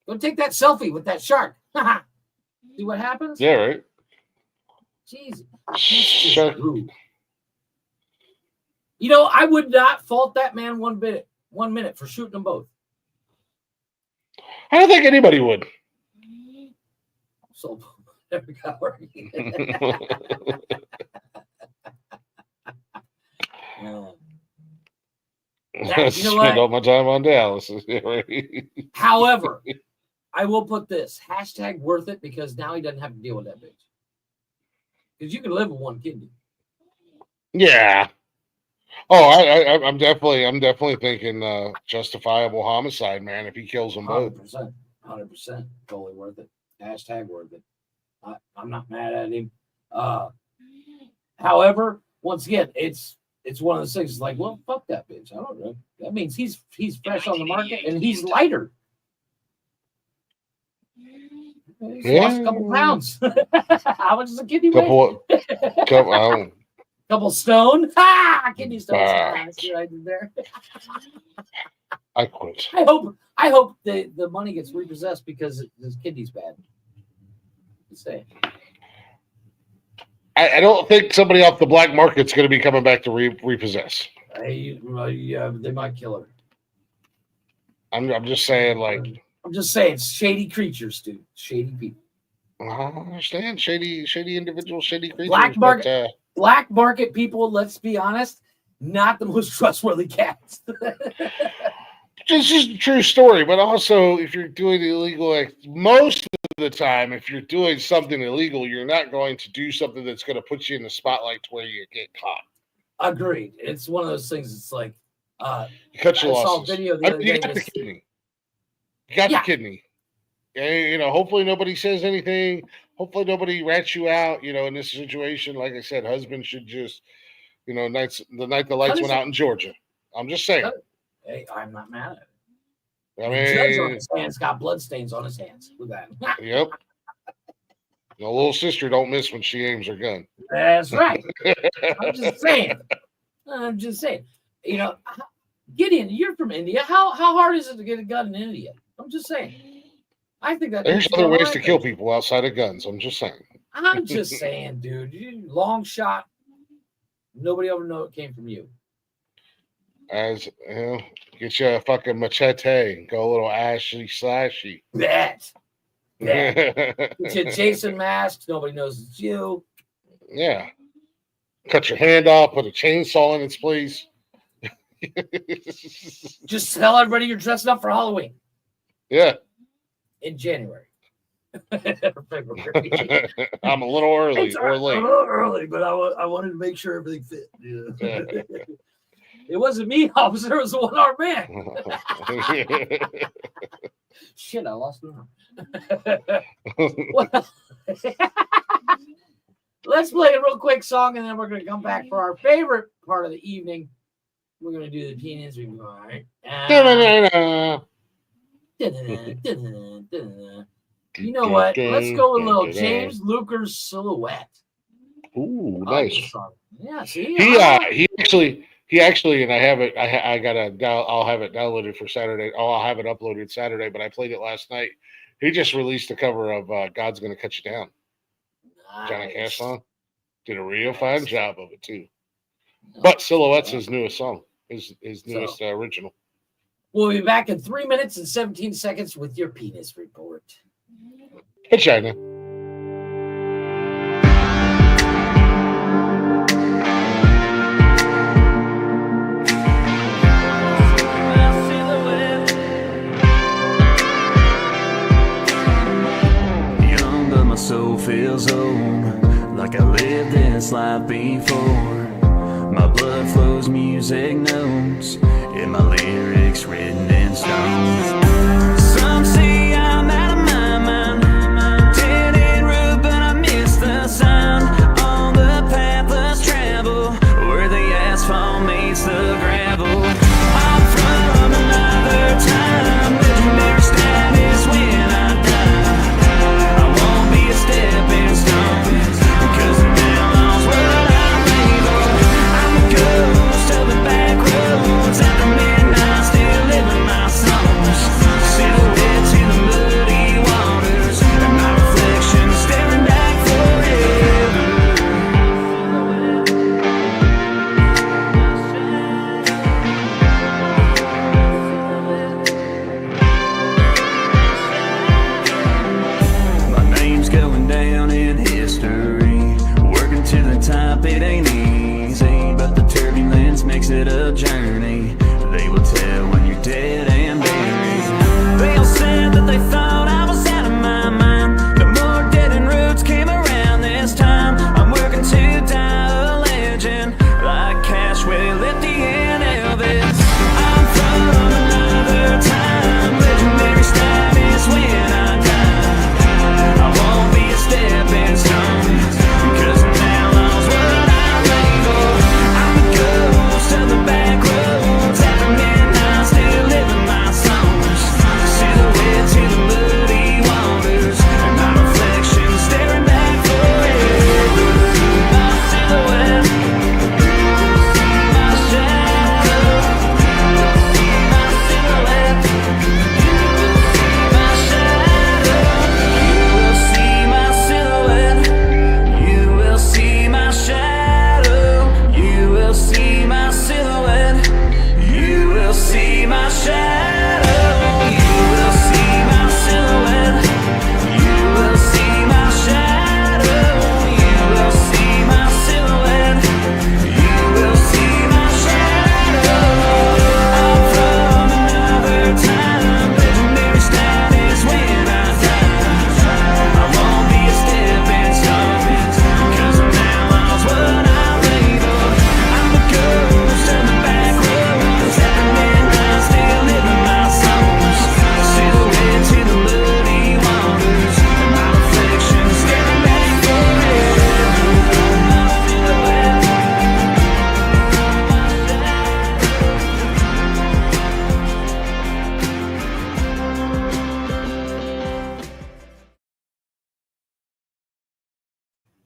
C: Go take that selfie with that shark. See what happens?
A: Yeah, right.
C: Jesus.
A: Shark.
C: You know, I would not fault that man 1 minute for shooting them both.
A: I don't think anybody would.
C: So there we go.
A: Spend all my time on Dallas.
C: However, I will put this hashtag worth it because now he doesn't have to deal with that bitch. Because you can live with one kidney.
A: Yeah. Oh, I'm definitely thinking justifiable homicide, man. If he kills them both,
C: 100%, totally worth it. Hashtag worth it. I'm not mad at him. However, once again, it's one of those things. It's like, well, fuck that bitch. I don't know. That means he's fresh on the market and he's lighter. He's lost a couple pounds. How much is a kidney weigh? Couple stone. Kidney stone. I see what I did there.
A: I quit.
C: I hope the money gets repossessed because his kidney's bad. Just saying.
A: I don't think somebody off the black market's going to be coming back to repossess.
C: Yeah, they might kill her.
A: I'm just saying, like.
C: I'm just saying, shady creatures, dude. Shady people.
A: I understand. Shady individuals, shady creatures.
C: Black market people, let's be honest, not the most trustworthy cats.
A: This is a true story, but also if you're doing illegal, most of the time, if you're doing something illegal, you're not going to do something that's going to put you in the spotlight to where you get caught.
C: Agreed. It's one of those things. It's like
A: you cut your losses.
C: I saw a video the other day.
A: You got the kidney. You got the kidney. And, you know, hopefully nobody says anything. Hopefully nobody rats you out. You know, in this situation, like I said, husband should just, you know, the night the lights went out in Georgia. I'm just saying.
C: Hey, I'm not mad at it.
A: I
C: mean, the judge on his hands got bloodstains on his hands. Look at that.
A: Yep. The little sister don't miss when she aims her gun.
C: That's right. I'm just saying. You know, Gideon, you're from India. How hard is it to get a gun in India? I'm just saying. I think that
A: there's other ways to kill people outside of guns. I'm just saying.
C: I'm just saying, dude. Long shot. Nobody ever know it came from you.
A: As you know, get you a fucking machete, go a little ashy slashy.
C: Get your Jason mask. Nobody knows it's you.
A: Yeah. Cut your hand off. Put a chainsaw in its place.
C: Just tell everybody you're dressing up for Halloween.
A: Yeah.
C: In January.
A: I'm a little early or late.
C: I'm a little early, but I wanted to make sure everything fit. Yeah. It wasn't me, officer. It was the one-armed man. Shit, I lost my arm. Let's play a real quick song, and then we're going to come back for our favorite part of the evening. We're going to do the penis review. All right. You know what? Let's go with a little James Luker's Silhouette.
A: Ooh, nice.
C: Yeah, see?
A: He actually, and I have it. I'll have it downloaded for Saturday. Oh, I'll have it uploaded Saturday. But I played it last night. He just released a cover of "God's Gonna Cut You Down." Nice. Johnny Cash song. Did a real fine job of it too. But Silhouette's his newest song. His newest original.
C: We'll be back in 3 minutes and 17 seconds with your penis report.
A: Hey, China.
G: My soul feels old, like I lived this life before. My blood flows music notes, and my lyrics written in stone. Some say I'm out of my mind, dead and rude, but I miss the sound. On the path let's travel, where the asphalt meets the gravel. I'm from another time, legendary status when I die. I won't be a stepping stone, 'cause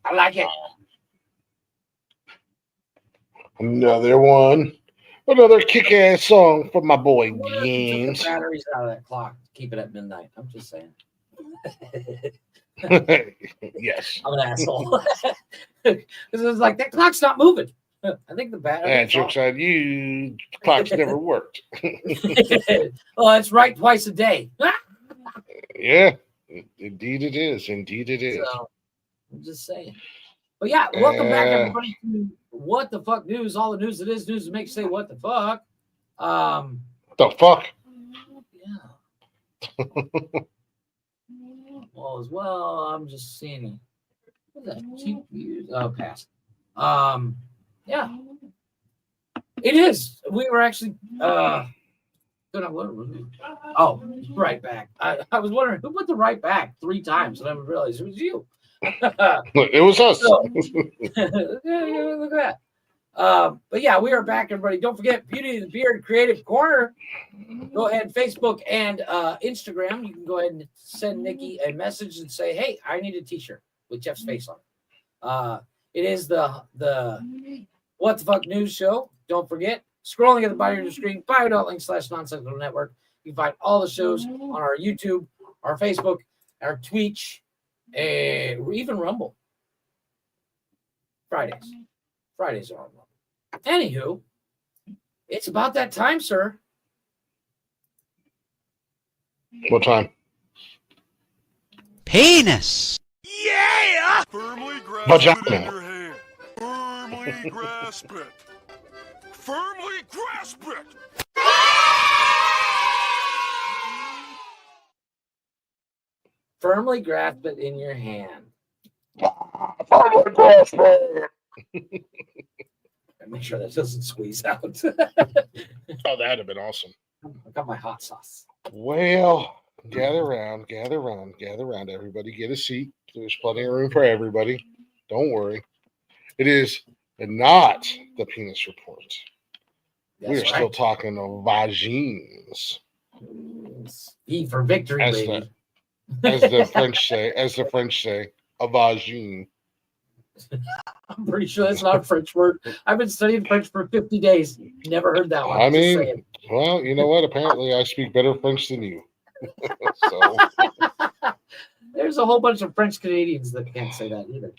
C: I like it.
A: Another one. Another kick-ass song for my boy
C: I wonder if you took
A: Games.
C: the batteries out of that clock to keep it at midnight. I'm just saying.
A: Yes.
C: I'm an asshole. Because it was like, that clock's not moving. I think the battery.
A: Yeah, joke's on you. Clocks never worked.
C: Oh, it's right twice a day.
A: Yeah. Indeed it is. Indeed it is.
C: So, I'm just saying. But yeah, welcome back, everybody, to What the Fuck News. All the news that is news that makes you say, what the fuck?
A: The fuck?
C: Yeah. Well, as well, I'm just seeing. What's that? Cheap views? Oh, pass. Yeah. It is. We were actually oh, right back. I was wondering who put the right back 3 times, and I realized it was you.
A: It was us.
C: So, look at that. But yeah, we are back, everybody. Don't forget Beauty of the Beard Creative Corner. Go ahead, Facebook and Instagram. You can go ahead and send Nikki a message and say, "Hey, I need a T-shirt with Jeff's face on it." It is the What the Fuck News Show. Don't forget, scrolling at the bottom of your screen, bio.link/nonsensical network. You can find all the shows on our YouTube, our Facebook, our Twitch, and even Rumble. Fridays are on Rumble. Anywho, it's about that time, sir.
A: What time?
D: Penis.
B: Yeah! Firmly grasp
A: Vagina.
B: it in your hand. Firmly grasp it. Firmly grasp it.
C: Firmly grasp it in your hand. Make sure that doesn't squeeze out.
A: Oh, that'd have been awesome.
C: I got my hot sauce.
A: Well, gather around, everybody. Get a seat. There's plenty of room for everybody. Don't worry. It is not the penis report. We are still talking of vagines.
C: E for victory, baby.
A: As the French say, a vagine.
C: I'm pretty sure that's not a French word. I've been studying French for 50 days. Never heard that one.
A: I mean, well, you know what? Apparently, I speak better French than you. So
C: there's a whole bunch of French Canadians that can't say that either.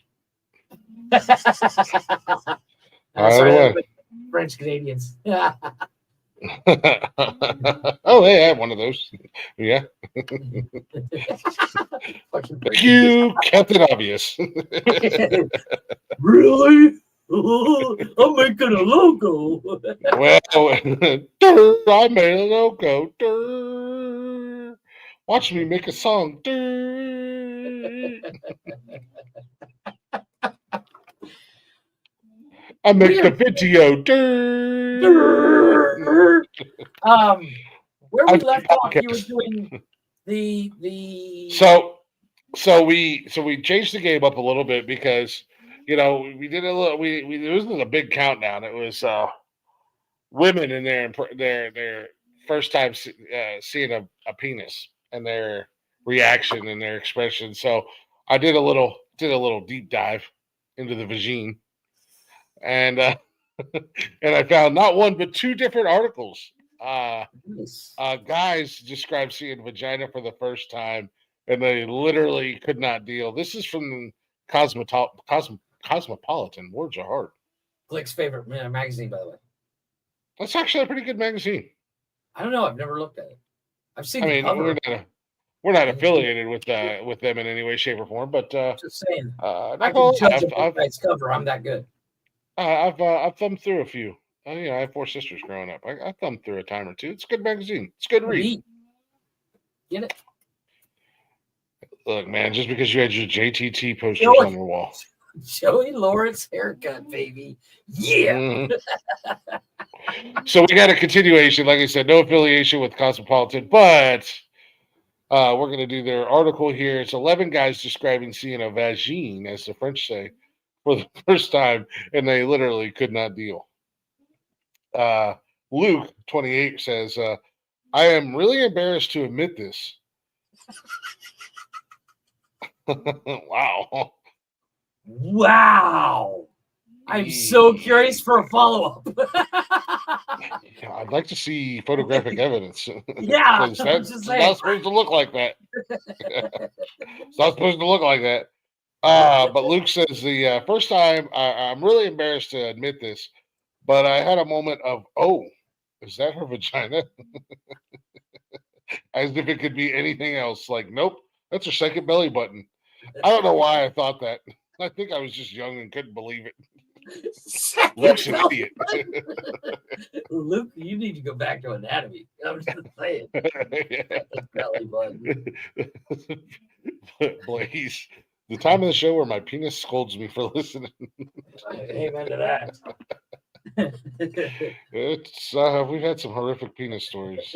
C: French Canadians.
A: Oh, hey, I have one of those. Yeah. You kept it obvious.
C: Really? I'm making a logo.
A: Well, I made a logo. Watch me make a song. I make the video.
C: Where we left off, you were doing the.
A: So we changed the game up a little bit because we did a little. It wasn't a big countdown. It was women in their first time seeing a penis and their reaction and their expression. So I did a little deep dive into the vagine. And and I found not one but 2 different articles. Guys described seeing vagina for the first time, and they literally could not deal. This is from Cosmopolitan. Words are hard.
C: Glick's favorite magazine, by the way.
A: That's actually a pretty good magazine.
C: I don't know. I've never looked at it. I've seen.
A: I mean, we're not affiliated with them in any way, shape, or form. But
C: just saying,
A: I
C: can judge a book by its cover. I'm that good.
A: I've thumbed through a few. I have 4 sisters growing up. I thumbed through a time or 2. It's a good magazine. It's a good read.
C: Get it?
A: Look, man, just because you had your JTT posters on your wall.
C: Joey Lawrence haircut, baby. Yeah.
A: Mm-hmm. So we got a continuation. Like I said, no affiliation with Cosmopolitan, but we're going to do their article here. It's 11 guys describing seeing a vagine, as the French say, for the first time, and they literally could not deal. Luke, 28, says, I am really embarrassed to admit this. Wow.
C: Wow. I'm so curious for a follow-up.
A: Yeah, I'd like to see photographic evidence.
C: Yeah,
A: 'Cause
C: I'm
A: that's
C: just saying.
A: not supposed to look like that. It's not supposed to look like that. But Luke says the first time, I'm really embarrassed to admit this, but I had a moment of, oh, is that her vagina? As if it could be anything else. Like, nope, that's her second belly button. I don't know why I thought that. I think I was just young and couldn't believe it. Luke's an idiot.
C: Luke, you need to go back to anatomy. I'm just saying. Belly button.
A: Blaze, the time of the show where my penis scolds me for listening.
C: Amen to that.
A: It's we've had some horrific penis stories.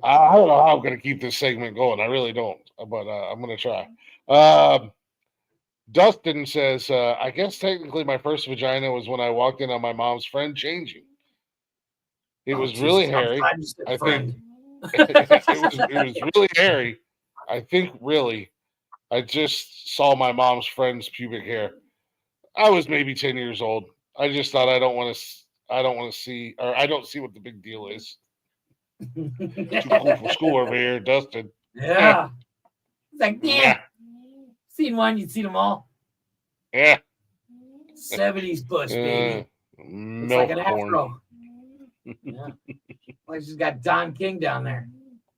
A: I don't know how I'm going to keep this segment going. I really don't, but I'm going to try. Dustin says, I guess technically my first vagina was when I walked in on my mom's friend changing. It was really hairy. I think it was really hairy. I think really, I just saw my mom's friend's pubic hair. I was maybe 10 years old. I just thought I don't want to see, or I don't see what the big deal is. Too cool for school over here, Dustin.
C: Yeah. It's like,
A: Yeah.
C: Seen one, you'd seen them all.
A: Yeah.
C: 70s bush, baby. It's like an afro. Yeah. Like she's got Don King down there.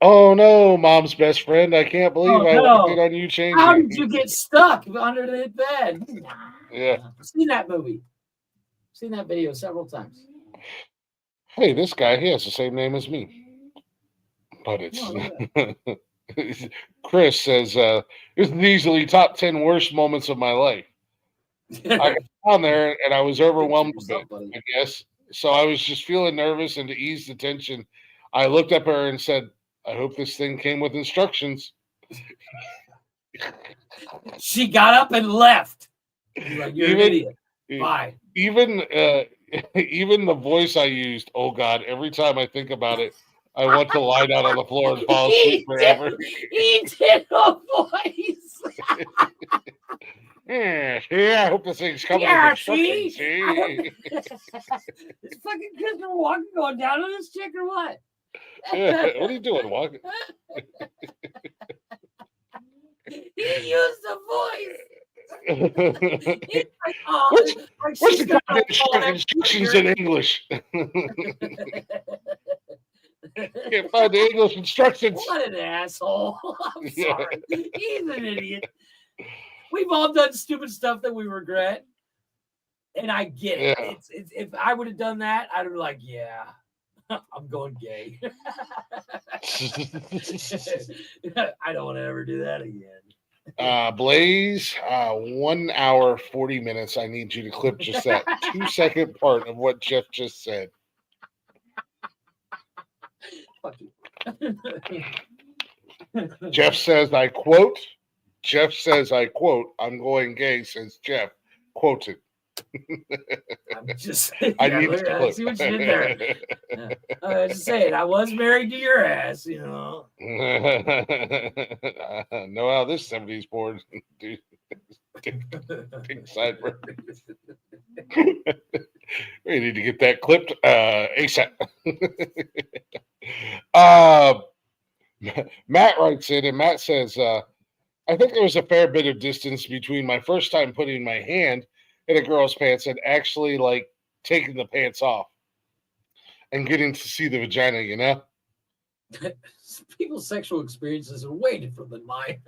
A: Oh no, mom's best friend. I can't believe I walked in on you changing.
C: How did you get stuck under the bed?
A: Yeah.
C: I've seen that movie. Seen that video several times.
A: Hey, this guy, he has the same name as me. But it's Chris says, this is easily top 10 worst moments of my life. I got down there and I was overwhelmed a bit, I guess. So I was just feeling nervous, and to ease the tension, I looked at her and said, I hope this thing came with instructions.
C: She got up and left. Like, you're an idiot. Bye.
A: Even the voice I used, oh God, every time I think about it, I want to lie down on the floor and fall asleep forever.
C: He did a voice.
A: Yeah, I hope this thing's coming with instructions. See?
C: This fucking kid's been walking, going down on this chick or what?
A: Yeah, what are you doing, walking?
C: He used the voice. He's like,
A: what's the goddamn instructions in English? Can't find the English instructions.
C: What an asshole. I'm sorry. He's an idiot. We've all done stupid stuff that we regret. And I get it.
A: Yeah.
C: It's if I would have done that, I'd have been like, yeah, I'm going gay. I don't want to ever do that again.
A: Blaze, 1 hour, 40 minutes. I need you to clip just that 2-second part of what Jeff just said.
C: Fuck you.
A: Jeff says, I quote, I'm going gay, says Jeff. Quoted.
C: I'm just
A: I need to
C: I
A: clip.
C: see what you did there. Yeah. I was just saying, I was married to your ass, you know.
A: Know how this 70s board dude. Take sideburn. We need to get that clipped ASAP. Matt writes in, and Matt says, I think there was a fair bit of distance between my first time putting my hand in a girl's pants and actually like taking the pants off and getting to see the vagina, you know?
C: People's sexual experiences are way different than mine.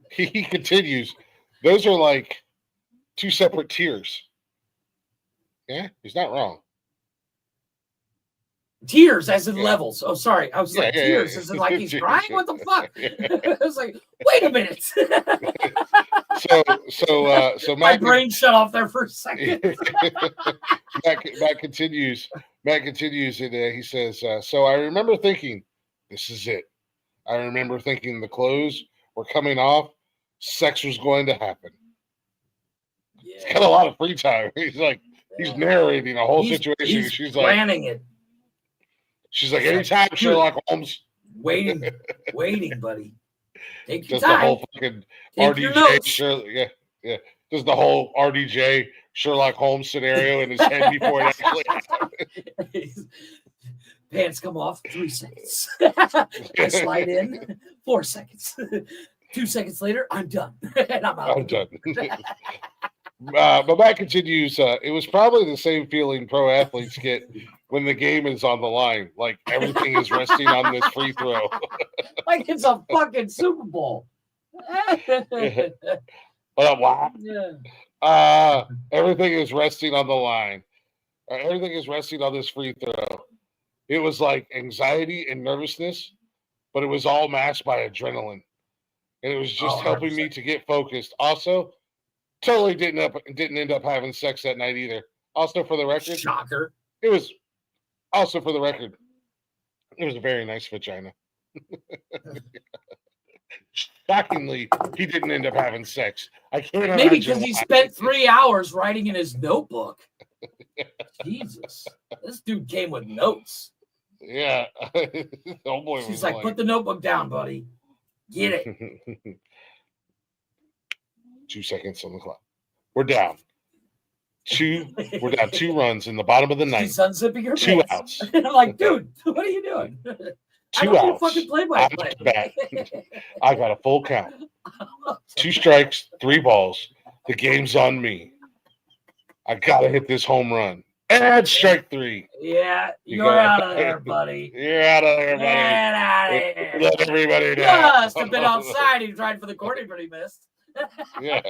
A: He continues, those are like two separate tiers. Yeah, he's not wrong.
C: Tears as in levels. Oh, sorry. I was like, tears as in like he's crying? What the fuck? I was like, wait a minute.
A: So
C: my brain shut off there for a second.
A: Matt continues. And he says, so I remember thinking, this is it. I remember thinking the clothes were coming off. Sex was going to happen.
C: Yeah.
A: He's got a lot of free time. He's like, he's narrating a whole situation. She's
C: planning it.
A: She's like, anytime, Sherlock Holmes.
C: Waiting, buddy. Take your
A: Just
C: time.
A: the whole fucking
C: Take your
A: RDJ.
C: notes.
A: Sure, yeah. does the whole RDJ Sherlock Holmes scenario in his head before it actually happens.
C: Pants come off, 3 seconds. I slide in, 4 seconds. 2 seconds later, I'm done. And I'm out.
A: I'm done. But Matt continues, it was probably the same feeling pro athletes get when the game is on the line. Like everything is resting on this free throw.
C: Like it's a fucking Super Bowl.
A: Wow.
C: Yeah.
A: Everything is resting on the line. Everything is resting on this free throw. It was like anxiety and nervousness, but it was all masked by adrenaline. And it was just helping me to get focused. Also, totally didn't end up having sex that night either. Also, for the record,
C: Shocker.
A: It was also for the record, it was a very nice vagina. Shockingly, he didn't end up having sex. I can't
C: Maybe because he spent 3 hours writing in his notebook. Jesus, this dude came with notes.
A: Yeah. Oh boy.
C: She's like, put the notebook down, buddy. Get it.
A: 2 seconds on the clock. We're down. We're down 2 runs in the bottom of the ninth.
C: She's unzipping her
A: 2
C: pants.
A: outs.
C: And I'm like, dude, what are you doing?
A: 2 outs.
C: Fucking play-by-play.
A: I got a full count. 2 strikes, 3 balls. The game's on me. I gotta hit this home run. And strike 3.
C: Yeah, you're out of there, buddy.
A: You're out of there, buddy.
C: Get out of here.
A: Let everybody know.
C: Must have been outside. He tried for the corner, but he missed.
A: Yeah.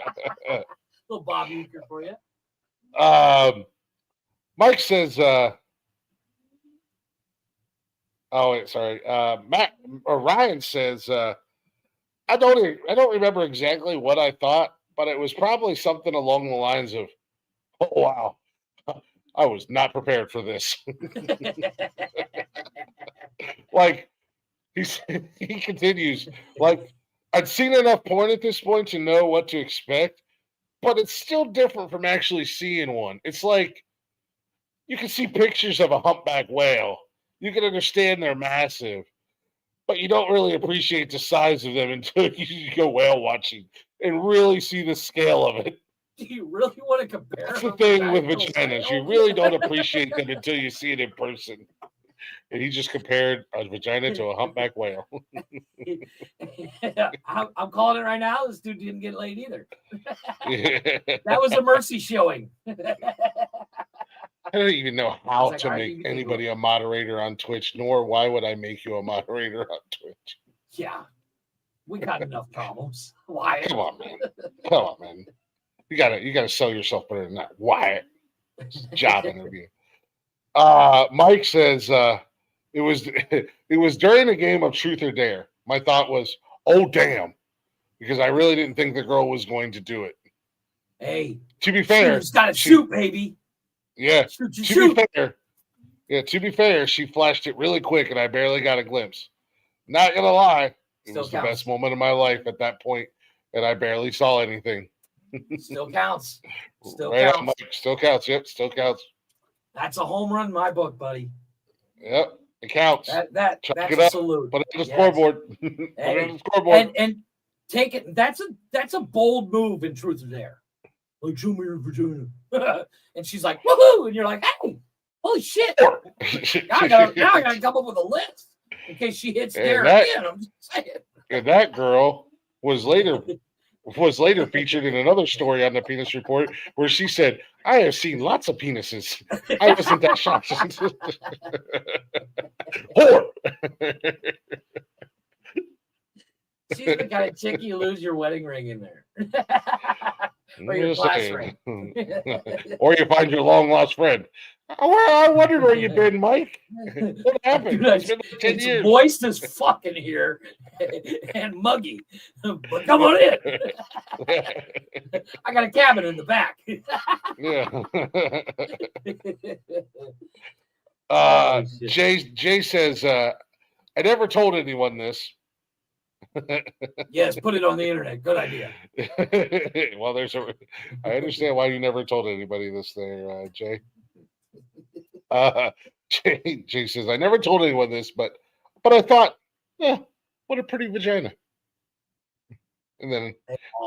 C: Little Bobby Eaker for you.
A: Mike says, Ryan says, I don't remember exactly what I thought, but it was probably something along the lines of, oh wow, I was not prepared for this. Like he continues, like I'd seen enough porn at this point to know what to expect, but it's still different from actually seeing one. It's like you can see pictures of a humpback whale. You can understand they're massive, but you don't really appreciate the size of them until you go whale watching and really see the scale of it.
C: Do you really want to compare?
A: That's the thing with vaginas. You really don't appreciate them until you see it in person. And he just compared a vagina to a humpback whale.
C: I'm calling it right now. This dude didn't get laid either. That was a mercy showing.
A: I don't even know how to make anybody a moderator on Twitch, nor why would I make you a moderator on Twitch.
C: Yeah, we got enough problems. Why?
A: Come on, man. You gotta sell yourself better than that. Wyatt. Job interview. Mike says it was during a game of Truth or Dare. My thought was, oh damn, because I really didn't think the girl was going to do it.
C: Hey,
A: to be fair,
C: she's got to shoot, baby.
A: Yeah.
C: Shoot.
A: To be fair, she flashed it really quick, and I barely got a glimpse. Not gonna lie, it was the best moment of my life at that point, and I barely saw anything.
C: Still counts. Still
A: right
C: counts.
A: On, Mike. Still counts. Yep, still counts.
C: That's a home run in my book, buddy.
A: Yep, it counts.
C: That's a salute.
A: Put it on the scoreboard. Put it on the scoreboard.
C: And take it. That's a bold move in Truth or Dare. Like, show me your vagina. And she's like, woohoo! And you're like, hey, holy shit. Now I gotta come up with a list in case she hits Dare again. I'm just saying.
A: And that girl was later featured in another story on the Penis Report where she said, I have seen lots of penises. I wasn't that shocked. Whore.
C: She's the kind of chick you lose your wedding ring in there. Or your glass ring.
A: Or you find your long lost friend. Well, I wondered where you've been, Mike. What happened?
C: Dude,
A: it's been like 10 years.
C: Moist as fucking here and muggy. But come on in. I got a cabin in the back.
A: Yeah. Jay says, I never told anyone this.
C: Yes, put it on the internet. Good idea.
A: Well, I understand why you never told anybody this there, Jay. Jay says, I never told anyone this, but I thought, yeah, what a pretty vagina. And then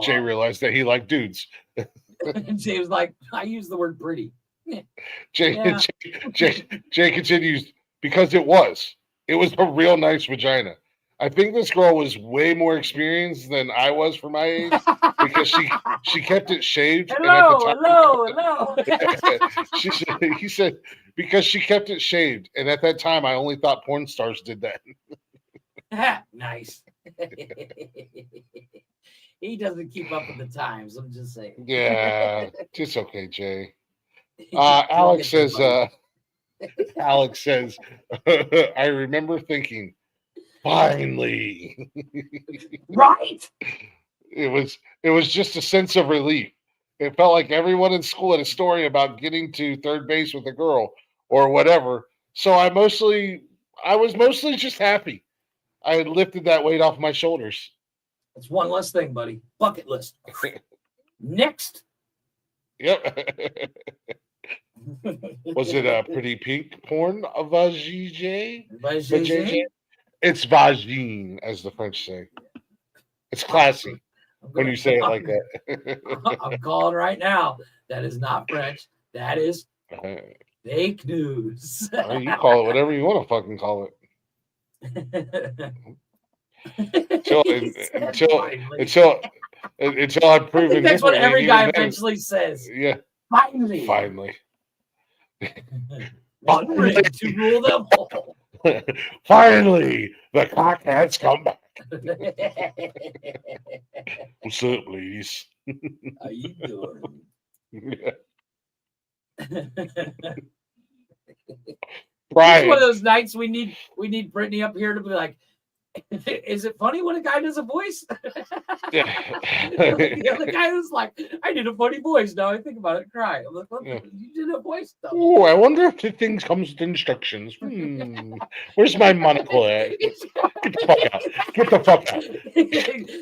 A: Jay realized that he liked dudes.
C: Jay was like, I use the word pretty.
A: Jay,
C: Yeah.
A: Jay continues, because it was a real nice vagina. I think this girl was way more experienced than I was for my age because she kept it shaved.
C: Hello.
A: He said because she kept it shaved, and at that time I only thought porn stars did that.
C: Nice. He doesn't keep up with the times. I'm just saying.
A: Yeah, it's okay, Jay. Alex says, I remember thinking, finally.
C: Right?
A: It was just a sense of relief. It felt like everyone in school had a story about getting to third base with a girl or whatever. So I was mostly just happy. I had lifted that weight off my shoulders.
C: That's one less thing, buddy. Bucket list. Next.
A: Yep. Was it a pretty pink porn of vagine? It's vagine, as the French say. It's classy when you say it like that.
C: I'm calling right now. That is not French. That is fake news.
A: You call it whatever you want to fucking call it. Until I'm proven.
C: That's what every guy eventually says.
A: Yeah.
C: Finally. Ready to rule them all.
A: Finally, the cock has come back. What's up, ladies?
C: How you doing?
A: Brian.
C: It's one of those nights we need Brittany up here to be like, is it funny when a guy does a voice? The other guy was like, I did a funny voice. Now I think about it, cry. I'm like, you did a voice though.
A: Oh, I wonder if the thing comes with instructions. Where's my monocle at? Get the fuck out. Get the fuck out.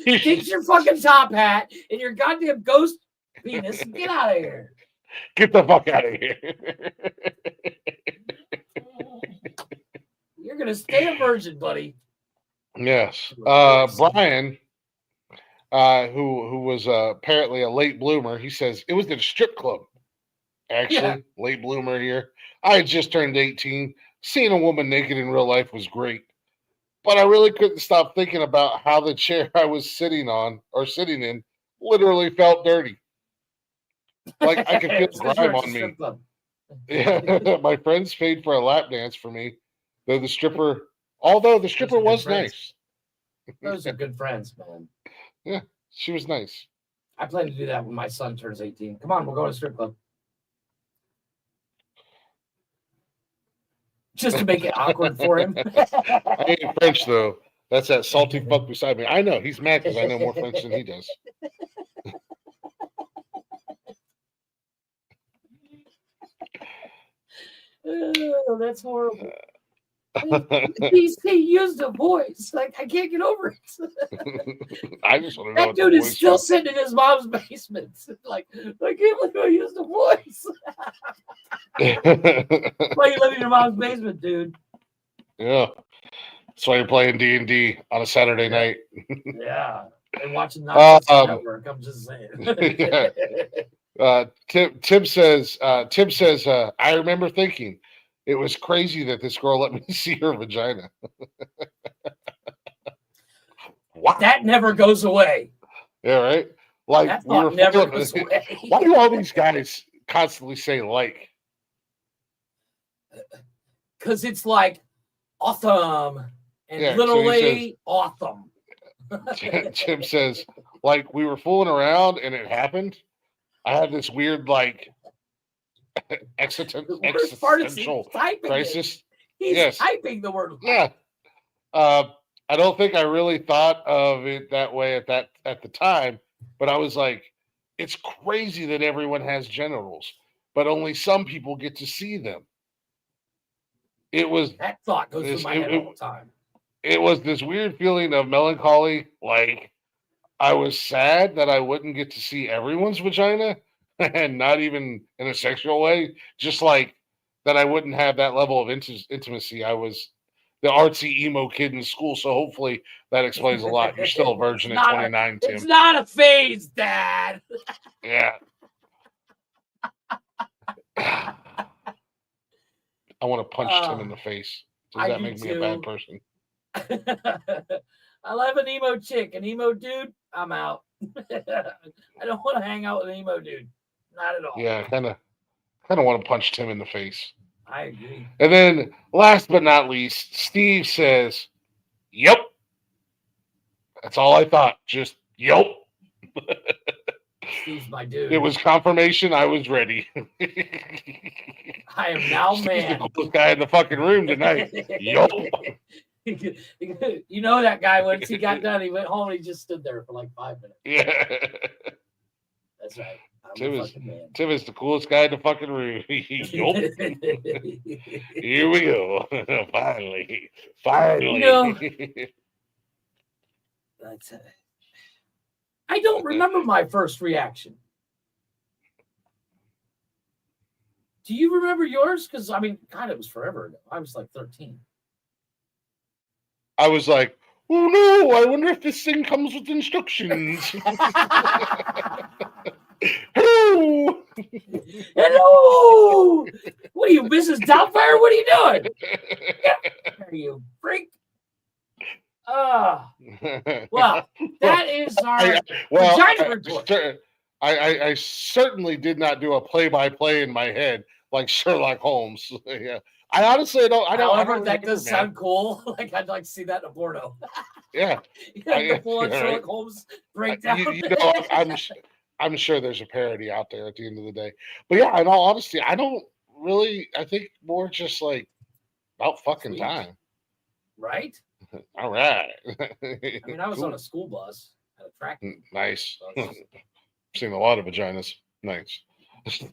C: Get your fucking top hat and your goddamn ghost penis and get out of here.
A: Get the fuck out of here.
C: You're gonna stay a virgin, buddy.
A: Yes. Brian, who was apparently a late bloomer, he says it was at a strip club. Actually, late bloomer here. I had just turned 18. Seeing a woman naked in real life was great. But I really couldn't stop thinking about how the chair I was sitting in literally felt dirty. Like I could feel the grime on me. Yeah, my friends paid for a lap dance for me. Although the stripper was nice.
C: Those are good friends, man.
A: Yeah, she was nice.
C: I plan to do that when my son turns 18. Come on, we're going to strip club. Just to make it awkward for him.
A: I ain't French, though. That's that salty fuck beside me. I know. He's mad because I know more French than he does.
C: Oh, that's horrible. He used a voice. Like, I can't get over it.
A: I just want to know
C: that dude is still sitting in his mom's basement. Like, I can't believe I used a voice. Why you live in your mom's basement, dude?
A: Yeah. That's why you're playing D&D on a Saturday night.
C: Yeah. And watching Nonsensical Network. I'm just saying.
A: Yeah. Tim says, I remember thinking, it was crazy that this girl let me see her vagina.
C: Wow. That never goes away.
A: Yeah, right? Like,
C: that thought never goes away.
A: Why do all these guys constantly say like?
C: Because it's like awesome and literally awesome.
A: Tim says, like, we were fooling around and it happened. I had this weird, like, existential crisis.
C: He's typing the word.
A: Yeah. I don't think I really thought of it that way at the time, but I was like, it's crazy that everyone has genitals, but only some people get to see them.
C: That thought goes through my head all the time.
A: It was this weird feeling of melancholy, like I was sad that I wouldn't get to see everyone's vagina, and not even in a sexual way, just like that I wouldn't have that level of intimacy that the artsy emo kid in school. So hopefully that explains a lot. You're still a virgin at 29, Tim.
C: It's not a phase, Dad.
A: Yeah. I want to punch Tim in the face. Does that make me a bad person?
C: I love an emo chick. An emo dude, I'm out. I don't want to hang out with an emo dude. Not at all.
A: Yeah, kind of want to punch Tim in the face.
C: I agree.
A: And then, last but not least, Steve says, "Yep." That's all I thought. Just yep.
C: Steve's my dude.
A: It was confirmation. I was ready.
C: I am now man.
A: The coolest guy in the fucking room tonight. Yup.
C: You know that guy, once he got done, he went home and he just stood there for like 5 minutes.
A: Yeah.
C: That's right.
A: Tim is the coolest guy in the fucking room. Yup. Here we go. Finally.
C: You know, that's it. I don't remember my first reaction. Do you remember yours? Because, I mean, God, it was forever ago. I was like 13.
A: I was like, oh no, I wonder if this thing comes with instructions. Hello.
C: Hello. What are you, Mrs. Doubtfire? What are you doing? Are you freak? Well, that is our vagina report.
A: I certainly did not do a play-by-play in my head like Sherlock Holmes. Yeah. I honestly don't.
C: However, that does sound cool. Like I'd like to see that in a porno.
A: Yeah,
C: the full Sherlock Holmes breakdown.
A: I'm sure there's a parody out there at the end of the day. But yeah, in all honesty, I don't really. I think more just like about fucking time.
C: Right.
A: All right.
C: I mean, I was on a school bus at a track.
A: Nice. Seen a lot of vaginas. Nice.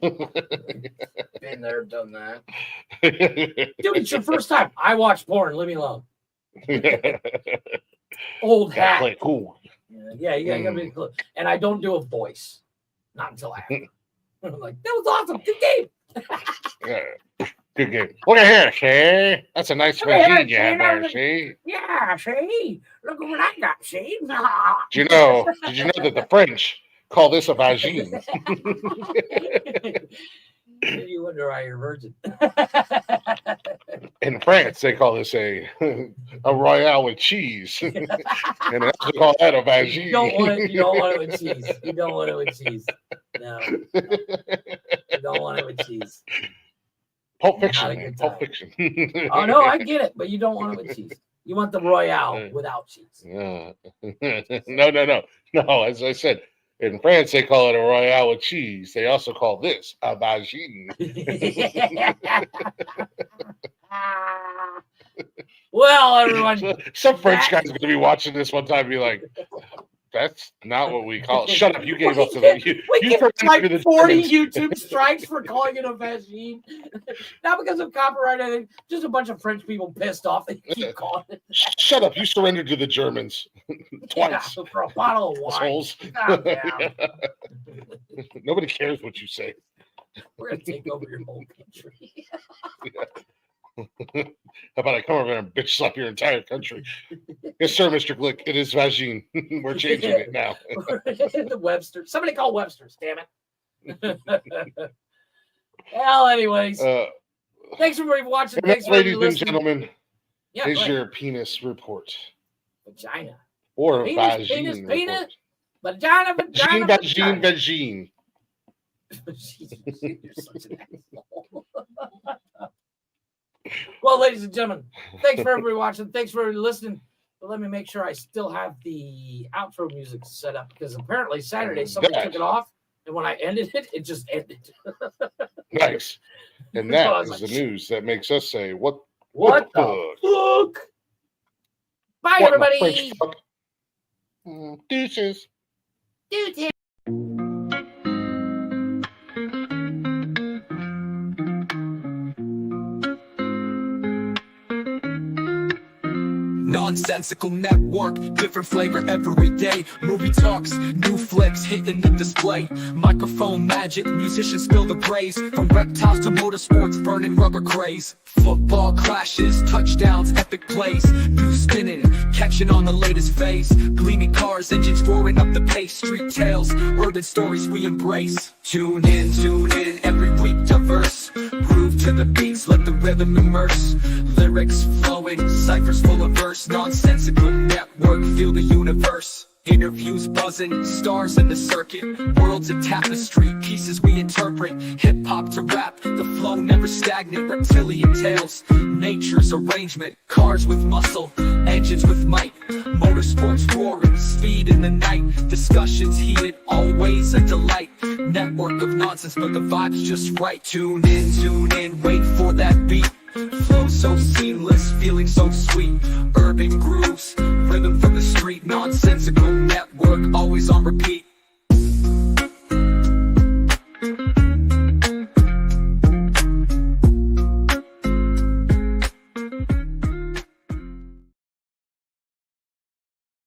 C: Been there, done that. Dude, it's your first time. I watch porn. Leave me alone. Old hat.
A: Play cool.
C: Yeah, you gotta be cool. And I don't do a voice. Not until after. I'm like, that was awesome. Good game.
A: Yeah. Good game. Look at here, see? That's a nice vagina you have there, see?
C: Yeah, see? Look at what I got, see?
A: Did you know that the French call this a vagine?
C: You wonder why you're a virgin.
A: In France, they call this a royale with cheese. And they also call that a vagine.
C: You don't want it with cheese. You don't want it with cheese. No. You don't want it with cheese.
A: Pulp Fiction. Pulp Fiction.
C: Oh, no, I get it, but you don't want it with cheese. You want the royale without cheese.
A: No. No, as I said, in France, they call it a royale with cheese. They also call this a vagine.
C: Well, everyone.
A: Some French guy's going to be watching this one time and be like, that's not what we call it. Shut up. You gave up to the...
C: We get like 40 YouTube strikes for calling it a vagine. Not because of copyright or anything. Just a bunch of French people pissed off. They keep calling it.
A: Shut up. You surrendered to the Germans. Twice.
C: Yeah, for a bottle of wine.
A: Nobody cares what you say.
C: We're going to take over your whole country.
A: How about I come over and bitch slap your entire country? Yes, sir, Mr. Glick. It is vagine. We're changing it now.
C: The Webster. Somebody call Webster's, damn it. Well, anyways. Thanks for watching. Thanks
A: ladies
C: for
A: and gentlemen.
C: Yeah,
A: is your penis report.
C: Vagina.
A: Or
C: penis,
A: vagine
C: penis. Vagina.
A: Vagine.
C: You're such an asshole. Well, ladies and gentlemen, thanks for everybody watching. Thanks for listening. But let me make sure I still have the outro music set up because apparently Saturday somebody took it off, and when I ended it, it just ended.
A: Nice. And that is the news that makes us say, "What
C: the fuck?" Bye, everybody.
A: Deuces.
C: Deuces.
H: Nonsensical Network, different flavor every day. Movie talks, new flicks hitting the display. Microphone magic, musicians spill the praise. From reptiles to motorsports, burning rubber craze. Football crashes, touchdowns, epic plays. News spinning, catching on the latest phase. Gleaming cars, engines roaring up the pace. Street tales, urban stories we embrace. Tune in, every week diverse. Groove to the beats, let the rhythm immerse. Lyrics flowing, ciphers full of verse. Nonsensical Network, feel the universe. Interviews buzzing, stars in the circuit. Worlds a tapestry, pieces we interpret. Hip-hop to rap, the flow never stagnant. Reptilian tales, nature's arrangement. Cars with muscle, engines with might. Motorsports roaring, speed in the night. Discussions heated, always a delight. Network of nonsense, but the vibe's just right. Tune in, wait for that beat. Flow so seamless, feeling so sweet. Urban grooves, rhythm from the street. Nonsensical Network, always on repeat.